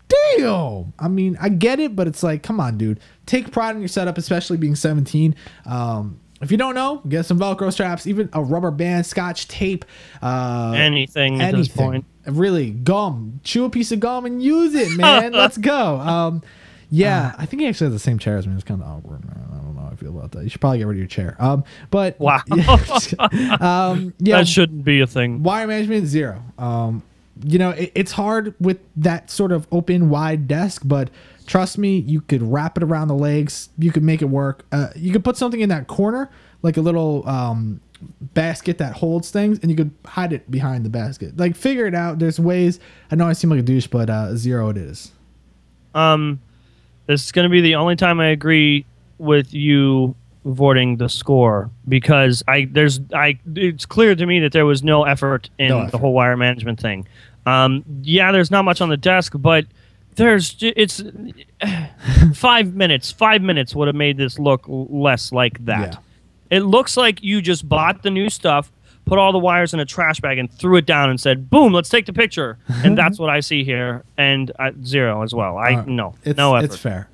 damn. I mean, I get it, but it's like, come on, dude. Take pride in your setup, especially being 17. If you don't know, get some Velcro straps, even a rubber band, Scotch tape. Anything at this point. Really, gum. Chew a piece of gum and use it, man. Let's go. Yeah, I think he actually has the same chair as me. It's kind of awkward, man. I don't know how I feel about that. You should probably get rid of your chair. But wow. That shouldn't be a thing. Wire management, 0. It's hard with that sort of open, wide desk, but trust me, you could wrap it around the legs. You could make it work. You could put something in that corner, like a little basket that holds things, and you could hide it behind the basket. Like, figure it out. There's ways. I know I seem like a douche, but 0 it is. This is going to be the only time I agree with you voting the score, because it's clear to me that there was no effort in the whole wire management thing. There's not much on the desk, but it's 5 minutes. 5 minutes would have made this look less like that. Yeah. It looks like you just bought the new stuff, put all the wires in a trash bag, and threw it down and said, boom, let's take the picture. And that's what I see here. And 0 as well. No effort. It's fair.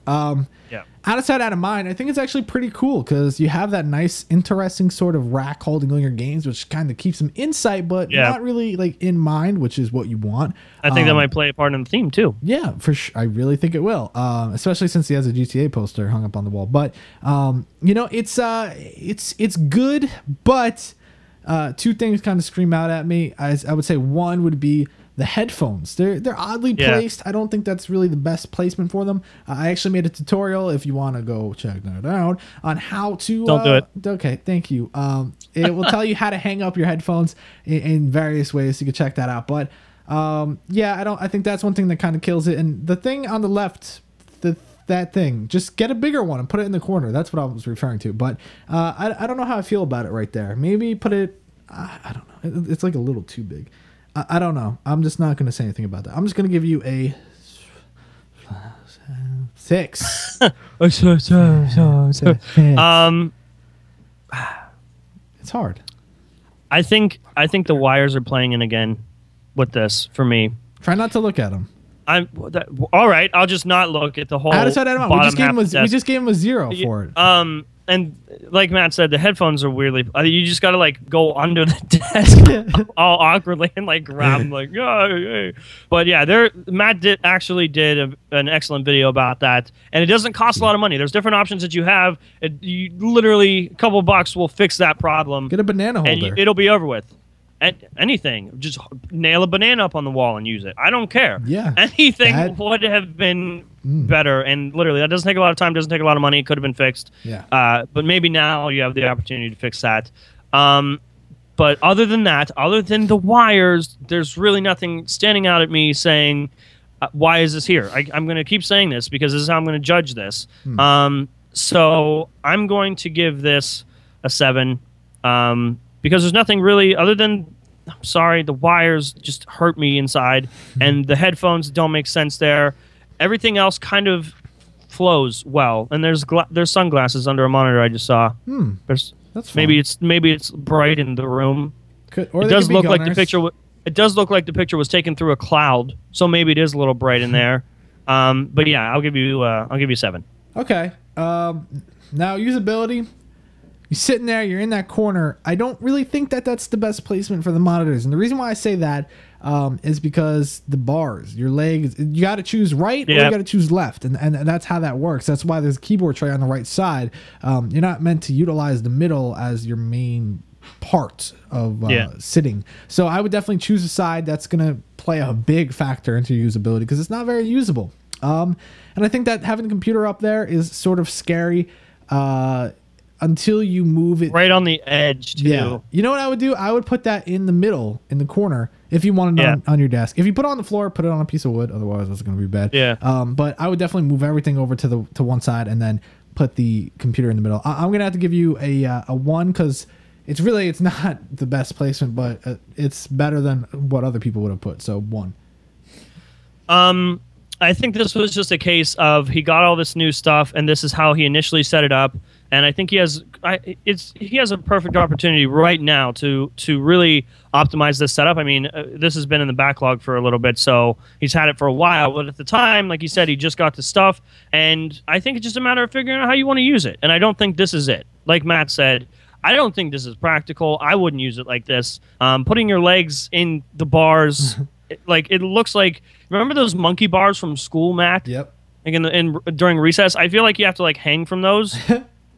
Out of sight, out of mind, I think it's actually pretty cool, because you have that nice, interesting sort of rack holding all your games, which kind of keeps them in sight, but not really like in mind, which is what you want. I think that might play a part in the theme too. Yeah, for sure. I really think it will, especially since he has a GTA poster hung up on the wall. But it's good, but 2 things kind of scream out at me. I would say one would be the headphones. They're oddly placed. I don't think that's really the best placement for them. I actually made a tutorial, if you want to go check that out, on how to don't do it. Okay, thank you. It will tell you how to hang up your headphones in various ways. So you can check that out. But I think that's one thing that kind of kills it. And the thing on the left, the that thing. Just get a bigger one and put it in the corner. That's what I was referring to. But I don't know how I feel about it right there. Maybe put it, I don't know. It's like a little too big. I don't know. I'm just not going to say anything about that. I'm just going to give you a 6. It's hard. I think the wires are playing in again with this for me. Try not to look at them. All right. I'll just not look at the whole. We just gave him a 0 for it. And like Matt said, the headphones are weirdly. You just gotta like go under the desk all awkwardly and like grab them like yeah. But yeah, Matt did an excellent video about that, and it doesn't cost a lot of money. There's different options that you have. You literally a couple $bucks will fix that problem. Get a banana holder, and it'll be over with. Anything, just nail a banana up on the wall and use it. I don't care. Yeah, anything would have been better, and literally that doesn't take a lot of time, doesn't take a lot of money. It could have been fixed. Yeah. But maybe now you have the opportunity to fix that. But other than that, other than the wires, there's really nothing standing out at me saying, why is this here? I'm going to keep saying this because this is how I'm going to judge this. So I'm going to give this a 7. Because there's nothing really other than, I'm sorry, the wires just hurt me inside, and the headphones don't make sense there. Everything else kind of flows well, and there's sunglasses under a monitor I just saw. That's fun. maybe it's bright in the room. It does look like the picture. It does look like the picture was taken through a cloud, so maybe it is a little bright in there. But yeah, I'll give you 7. Okay. Now usability. You're sitting there, you're in that corner. I don't really think that that's the best placement for the monitors. And the reason why I say that is because the bars, your legs, you got to choose right or you got to choose left. And that's how that works. That's why there's a keyboard tray on the right side. You're not meant to utilize the middle as your main part of sitting. So I would definitely choose a side that's going to play a big factor into your usability because it's not very usable. And I think that having the computer up there is sort of scary. Until you move it right on the edge too. Yeah. You know what I would do? I would put that in the middle, in the corner, if you wanted it on your desk. If you put it on the floor, put it on a piece of wood. Otherwise, it's going to be bad. Yeah. But I would definitely move everything over to one side and then put the computer in the middle. I'm going to have to give you a 1 because it's not the best placement, but it's better than what other people would have put. So 1. I think this was just a case of he got all this new stuff, and this is how he initially set it up. And I think he has a perfect opportunity right now to really optimize this setup. I mean, this has been in the backlog for a little bit, so he's had it for a while. But at the time, like he said, he just got the stuff, and I think it's just a matter of figuring out how you want to use it. And I don't think this is it. Like Matt said, I don't think this is practical. I wouldn't use it like this. Putting your legs in the bars, it looks like, remember those monkey bars from school, Matt? Yep. Like during recess, I feel like you have to like hang from those.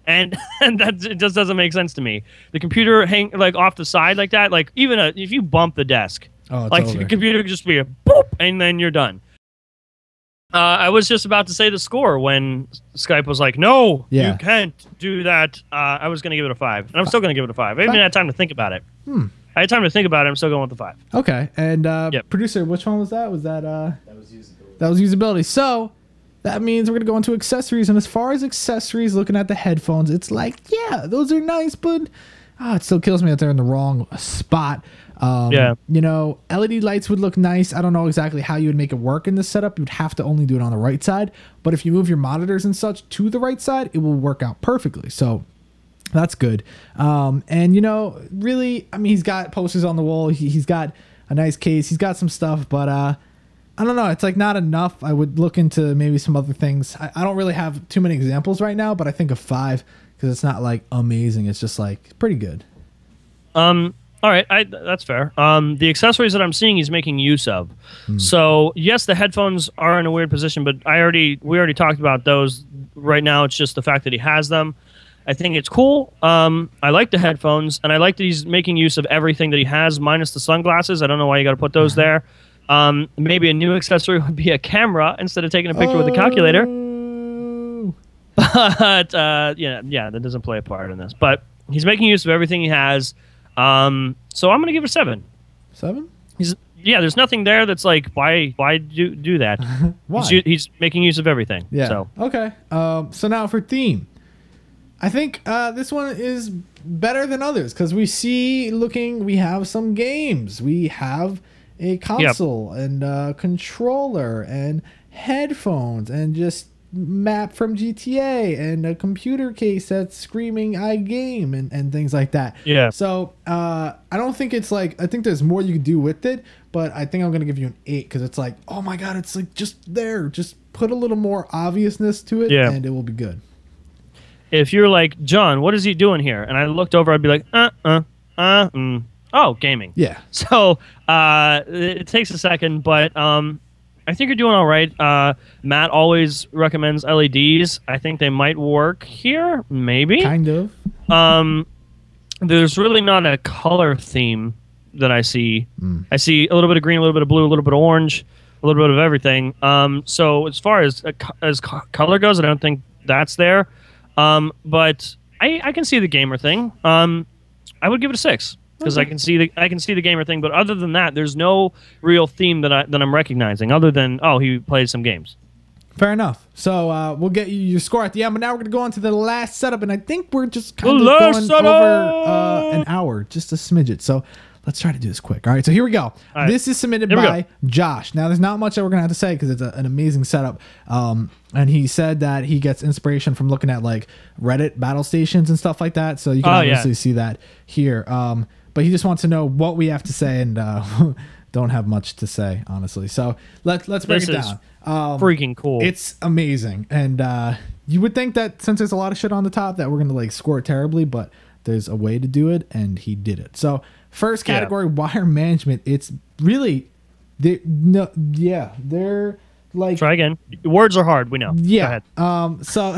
And it just doesn't make sense to me. The computer hang like off the side like that, like even if you bump the desk, like the computer could just be a boop, and then you're done. I was just about to say the score when Skype was like, "No, you can't do that." I was going to give it a 5, and I'm still going to give it a 5. I even had time to think about it. I had time to think about it. I'm still going with the 5. Okay, and producer, which one was that? Was that was usability? That was usability. So that means we're going to go into accessories. And as far as accessories, looking at the headphones, it's like, yeah, those are nice, but it still kills me that they're in the wrong spot. You know, LED lights would look nice. I don't know exactly how you would make it work in this setup. You'd have to only do it on the right side. But if you move your monitors and such to the right side, it will work out perfectly. So that's good. And, you know, really, I mean, he's got posters on the wall. He's got a nice case. He's got some stuff, but I don't know. It's like not enough. I would look into maybe some other things. I don't really have too many examples right now, but I think a 5 because it's not like amazing. It's just like pretty good. All right, that's fair. The accessories that I'm seeing he's making use of. So yes, the headphones are in a weird position, but we already talked about those. Right now, it's just the fact that he has them. I think it's cool. I like the headphones, and I like that he's making use of everything that he has, minus the sunglasses. I don't know why you got to put those there. Maybe a new accessory would be a camera instead of taking a picture with a calculator. But yeah, that doesn't play a part in this. But he's making use of everything he has. So I'm gonna give it a 7. 7? yeah, there's nothing there that's like, why do that? Why? He's making use of everything. Yeah. So. Okay. So now for theme, I think this one is better than others because we have some games. We have a console and a controller and headphones and just map from GTA and a computer case that's screaming iGame and things like that. Yeah. So I don't think it's like, I think there's more you could do with it, but I think I'm gonna give you an 8 because it's like, oh my god, it's like just there. Just put a little more obviousness to it, and it will be good. If you're like, John, what is he doing here? And I looked over, I'd be like, oh, gaming. Yeah. So it takes a second, but I think you're doing all right. Matt always recommends LEDs. I think they might work here, maybe. Kind of. There's really not a color theme that I see. I see a little bit of green, a little bit of blue, a little bit of orange, a little bit of everything. So as far as color goes, I don't think that's there. But I can see the gamer thing. I would give it a 6. Because I can see the gamer thing, but other than that, there's no real theme that I'm recognizing, other than he plays some games. Fair enough. So we'll get you your score at the end, but now we're gonna go on to the last setup, and I think we're just kind of going over an hour, just a smidget. So let's try to do this quick. All right, so here we go. Right. This is submitted by Josh. Now, there's not much that we're gonna have to say because it's an amazing setup. And he said that he gets inspiration from looking at like Reddit battle stations and stuff like that. So you can obviously see that here. But he just wants to know what we have to say, and don't have much to say, honestly. So let's break it down. Freaking cool. It's amazing, and you would think that since there's a lot of shit on the top that we're gonna like score it terribly, but there's a way to do it, and he did it. So first category, wire management. It's really they're like, try again. Words are hard. We know. Yeah. So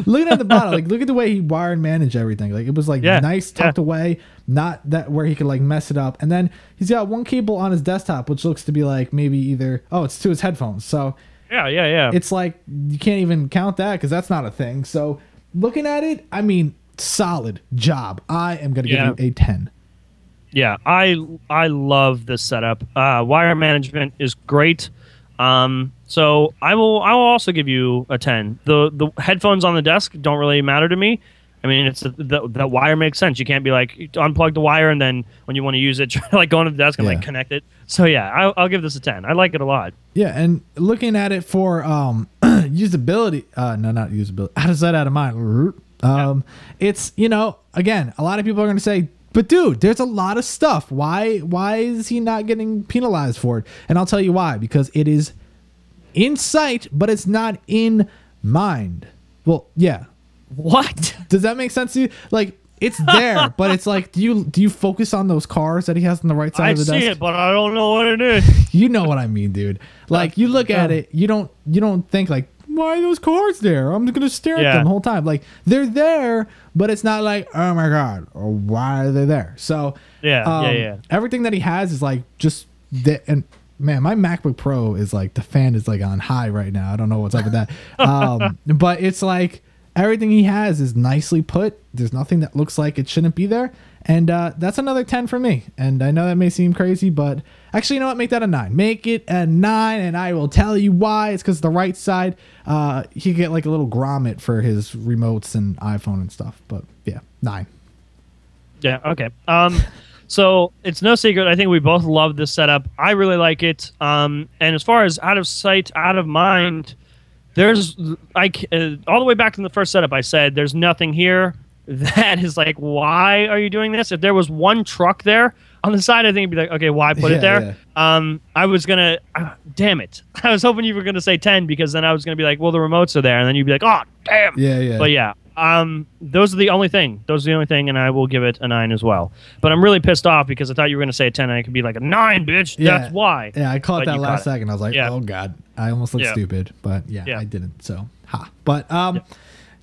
looking at the bottom, like look at the way he wire and manage everything. Like it was like nice tucked away, not that where he could like mess it up. And then he's got one cable on his desktop, which looks to be like maybe either it's to his headphones. So yeah. It's like you can't even count that because that's not a thing. So looking at it, I mean, solid job. I am gonna give you a 10. Yeah, I love this setup. Wire management is great. So I will also give you a 10. The headphones on the desk don't really matter to me. I mean, it's the wire makes sense. You can't be like unplug the wire and then when you want to use it, try to like go into the desk and like connect it. So yeah, I'll give this a 10. I like it a lot. Yeah, and looking at it for usability, no, not usability. How does that out of mind? It's again, a lot of people are going to say, but dude, there's a lot of stuff. Why is he not getting penalized for it? And I'll tell you why. Because it is in sight, but it's not in mind. Well, yeah. What? Does that make sense to you? Like, it's there, but it's like, do you focus on those cars that he has on the right side of the desk? I see it, but I don't know what it is. You know what I mean, dude. Like, you look at it, you don't think like, why are those cars there? I'm just gonna stare at them the whole time. Like they're there, but it's not like, oh my god, or why are they there? So everything that he has is like just and man, my MacBook Pro is like the fan is like on high right now. I don't know what's up with that. But it's like everything he has is nicely put. There's nothing that looks like it shouldn't be there. And that's another 10 for me. And I know that may seem crazy, but actually, you know what? Make that a 9. Make it a 9, and I will tell you why. It's because the right side, he could get like a little grommet for his remotes and iPhone and stuff. But yeah, 9. Yeah, okay. So it's no secret. I think we both love this setup. I really like it. And as far as out of sight, out of mind, there's like all the way back in the first setup, I said there's nothing here that is like, why are you doing this? If there was one truck there on the side, I think it'd be like, okay, why put it there? Yeah. I was gonna, damn it. I was hoping you were gonna say 10 because then I was gonna be like, well, the remotes are there, and then you'd be like, oh, damn. Yeah. But yeah, those are the only thing. And I will give it a 9 as well. But I'm really pissed off because I thought you were gonna say a 10, and I could be like a 9, bitch. Yeah. That's why. Yeah, I caught that last second. I was like, oh god, I almost looked stupid, but I didn't. So but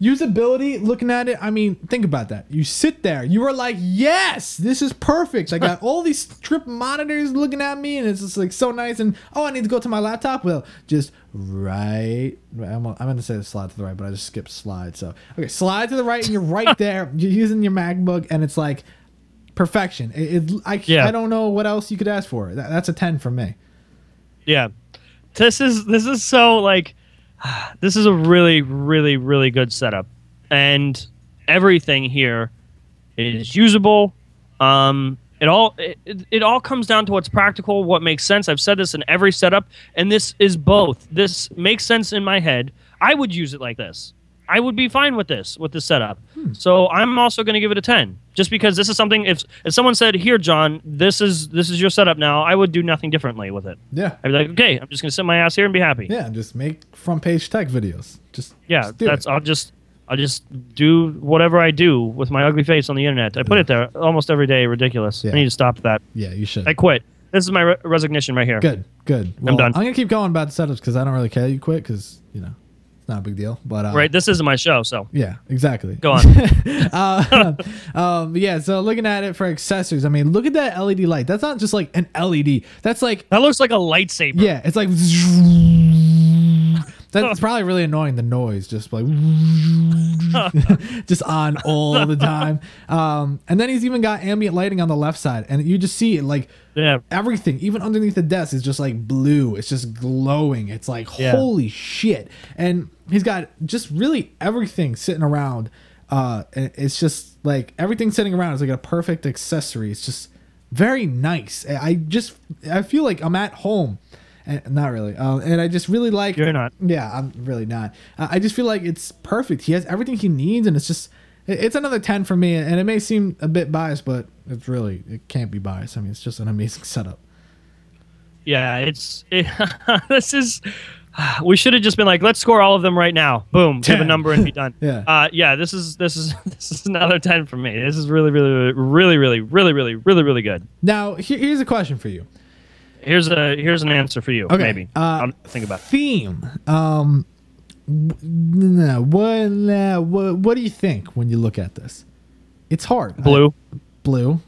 usability, looking at it, I mean, think about that. You sit there, you are like, yes, this is perfect. I got all these strip monitors looking at me, and it's just like so nice. And I need to go to my laptop. Well, just I'm going to say slide to the right, but I just skipped slide. So okay, slide to the right, and you're right there. You're using your MacBook, and it's like perfection. I don't know what else you could ask for. That's a 10 from me. Yeah, this is so like, this is a really, really, really good setup, and everything here is usable. It all comes down to what's practical, what makes sense. I've said this in every setup, and this is both. This makes sense in my head. I would use it like this. I would be fine with this setup. So I'm also going to give it a 10, just because this is something. If someone said, "Here, John, this is your setup now," I would do nothing differently with it. Yeah, I'd be like, "Okay, I'm just going to sit my ass here and be happy." Yeah, and just make front page tech videos. Just I'll just do whatever I do with my ugly face on the internet. I put it there almost every day. Ridiculous. I need to stop that. Yeah, you should. I quit. This is my resignation right here. Good. Well, I'm done. I'm gonna keep going about the setups because I don't really care you quit because it's not a big deal. But right, this isn't my show, so yeah, exactly. Go on. Yeah. So looking at it for accessories, I mean, look at that LED light. That's not just like an LED. That's like that looks like a lightsaber. Yeah, it's like. That's probably really annoying. The noise, just like, just on all the time. And then he's even got ambient lighting on the left side, and you just see it like everything, even underneath the desk, is just like blue. It's just glowing. It's like holy shit. And he's got just really everything sitting around. And it's just like everything sitting around is like a perfect accessory. It's just very nice. I feel like I'm at home. Not really. And I just really like... You're not. Yeah, I'm really not. I just feel like it's perfect. He has everything he needs, and it's just... It's another 10 for me, and it may seem a bit biased, but it can't be biased. I mean, it's just an amazing setup. Yeah, this is... We should have just been like, let's score all of them right now. Boom, 10. Give a number and be done. Yeah. This is another 10 for me. This is really, really, really, really, really, really, really, really good. Now, here's a question for you. Here's an answer for you. Okay. Maybe I'll think about it. Theme. What do you think when you look at this? It's hard. Blue. Blue.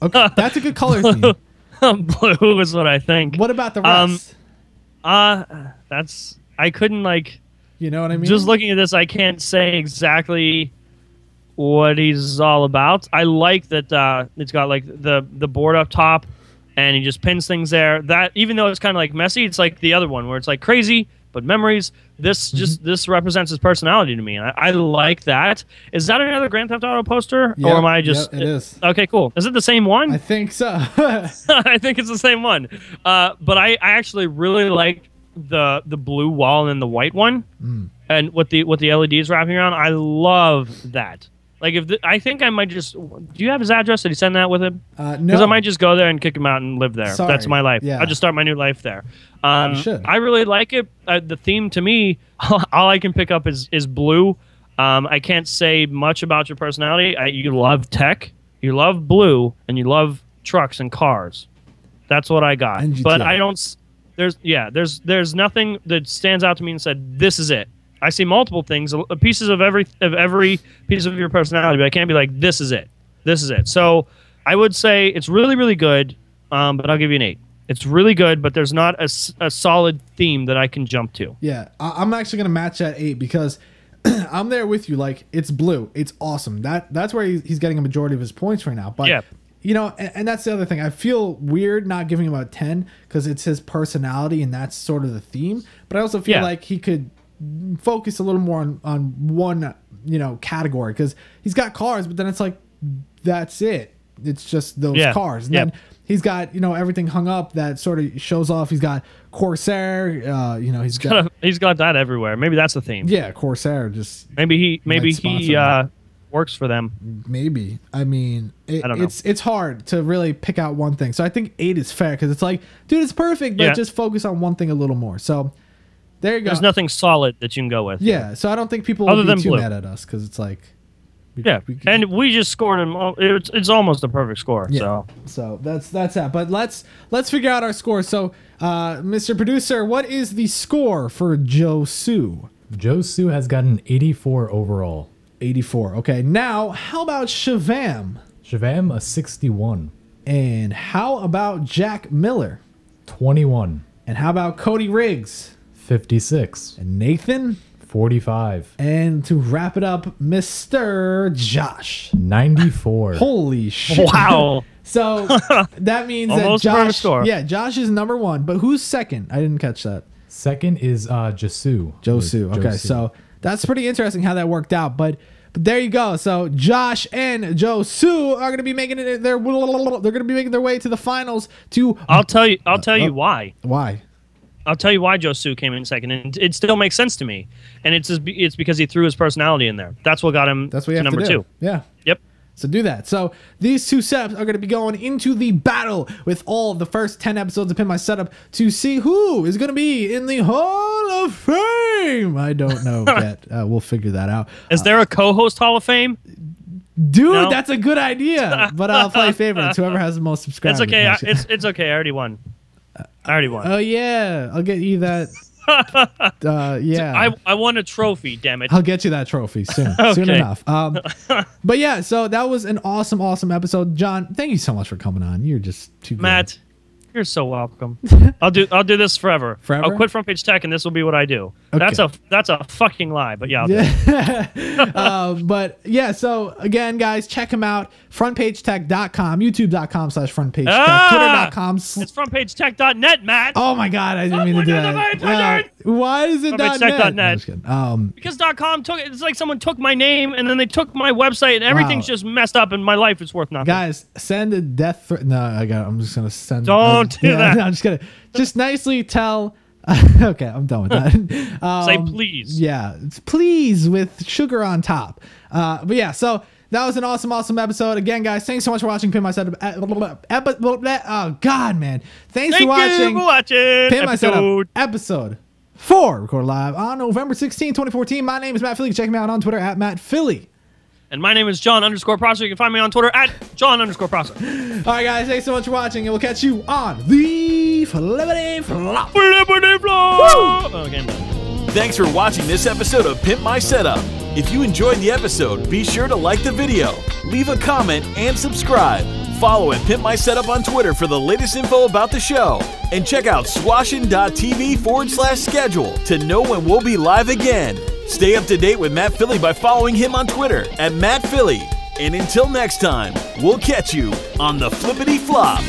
Okay, that's a good color theme. Blue is what I think. What about the rest? I couldn't like. You know what I mean? Just looking at this, I can't say exactly what he's all about. I like that it's got like the board up top. And he just pins things there. That even though it's kind of like messy, it's like the other one where it's like crazy, but memories. This represents his personality to me. And I like that. Is that another Grand Theft Auto poster, or am I just? It is. Okay, cool. Is it the same one? I think so. I think it's the same one. But I actually really like the blue wall and then the white one, and what the LEDs wrapping around. I love that. Like I think I might just. Do you have his address? Did he send that with him? No. Because I might just go there and kick him out and live there. Sorry. That's my life. Yeah. I'll just start my new life there. You should. I really like it. The theme to me, all I can pick up is blue. I can't say much about your personality. You love tech, you love blue, and you love trucks and cars. That's what I got. But I don't. There's nothing that stands out to me and said this is it. I see multiple things, pieces of every piece of your personality, but I can't be like, this is it. This is it. So I would say it's really, really good, but I'll give you an 8. It's really good, but there's not a solid theme that I can jump to. Yeah, I'm actually going to match that 8 because I'm there with you. Like, it's blue. It's awesome. That's where he's getting a majority of his points right now. But, and that's the other thing. I feel weird not giving him a 10 because it's his personality and that's sort of the theme. But I also feel like he could focus a little more on one category because he's got cars, but then it's like that's it. It's just those cars. And then he's got everything hung up that sort of shows off. He's got Corsair. He's got that everywhere. Maybe that's the theme. Yeah, Corsair. Just maybe he works for them. Maybe. I mean, I don't know. It's hard to really pick out one thing. So I think 8 is fair because it's like, dude, it's perfect, but just focus on one thing a little more. So. There you go. There's nothing solid that you can go with. Yeah, so I don't think people will be too mad at us because it's like... and we just scored him. It's almost a perfect score. Yeah. So that's that. But let's figure out our score. So, Mr. Producer, what is the score for Josue? Josue has got an 84 overall. 84. Okay. Now, how about Shavam? Shavam, a 61. And how about Jack Miller? 21. And how about Cody Riggs? 56. And Nathan? 45. And to wrap it up, Mr. Josh. 94. Holy shit. Wow. So that means Almost that a Josh, score. yeah, Josh is number 1. But who's second? I didn't catch that. Second is Josue. Josue. Okay, so that's pretty interesting how that worked out. But there you go. So Josh and Josue are going to be making it. They're going to be making their way to the finals. I'll tell you why. Why? I'll tell you why Josue came in second, and it still makes sense to me. And it's because he threw his personality in there. That's what got him to number 2. Yeah. Yep. So do that. So these 2 setups are going to be going into the battle with all of the first 10 episodes of Pimp My Setup to see who is going to be in the Hall of Fame. I don't know yet. We'll figure that out. Is there a co-host Hall of Fame? Dude, No? that's a good idea. But I'll play favorites. Whoever has the most subscribers. It's okay. It's okay. I already won. Oh, yeah. I'll get you that. Yeah. I won a trophy, damn it. I'll get you that trophy soon. Soon enough. But yeah, so that was an awesome episode. Jon, thank you so much for coming on. You're just too good. Matt, you're so welcome. I'll do this forever. Forever? I'll quit Front Page Tech, and this will be what I do. Okay. That's a fucking lie, but yeah, I'll do it. But yeah, so again, guys, check him out. Frontpagetech.com, youtube.com/frontpagetech, twitter.com. It's frontpagetech.net, Matt. Oh my God, I didn't mean to do that. Why is it .net? No, because .com it's like someone took my name and then they took my website and everything's just messed up and my life is worth nothing. Guys, send a death threat. No, I'm just gonna send. Don't do that. No, I'm just gonna nicely tell. Okay, I'm done with that. Say please. Yeah, it's please with sugar on top. But yeah, so that was an awesome episode. Again, guys, thanks so much for watching Pimp My Setup. Oh God, man, thanks for watching. Pimp My Setup episode 4, recorded live on November 16, 2014. My name is Matt Philie. Check me out on Twitter at @MattPhilie. And my name is Jon_Prosser. You can find me on Twitter at Jon_Prosser. All right, guys, thanks so much for watching, and we'll catch you on the Flippity Flop. Flippity Flop. Okay, Thanks for watching this episode of Pimp My Setup. If you enjoyed the episode, be sure to like the video, leave a comment, and subscribe. Follow at Pimp My Setup on Twitter for the latest info about the show. And check out swashin.tv/schedule to know when we'll be live again. Stay up to date with Matt Philie by following him on Twitter at Matt Philie. And until next time, we'll catch you on the Flippity Flop.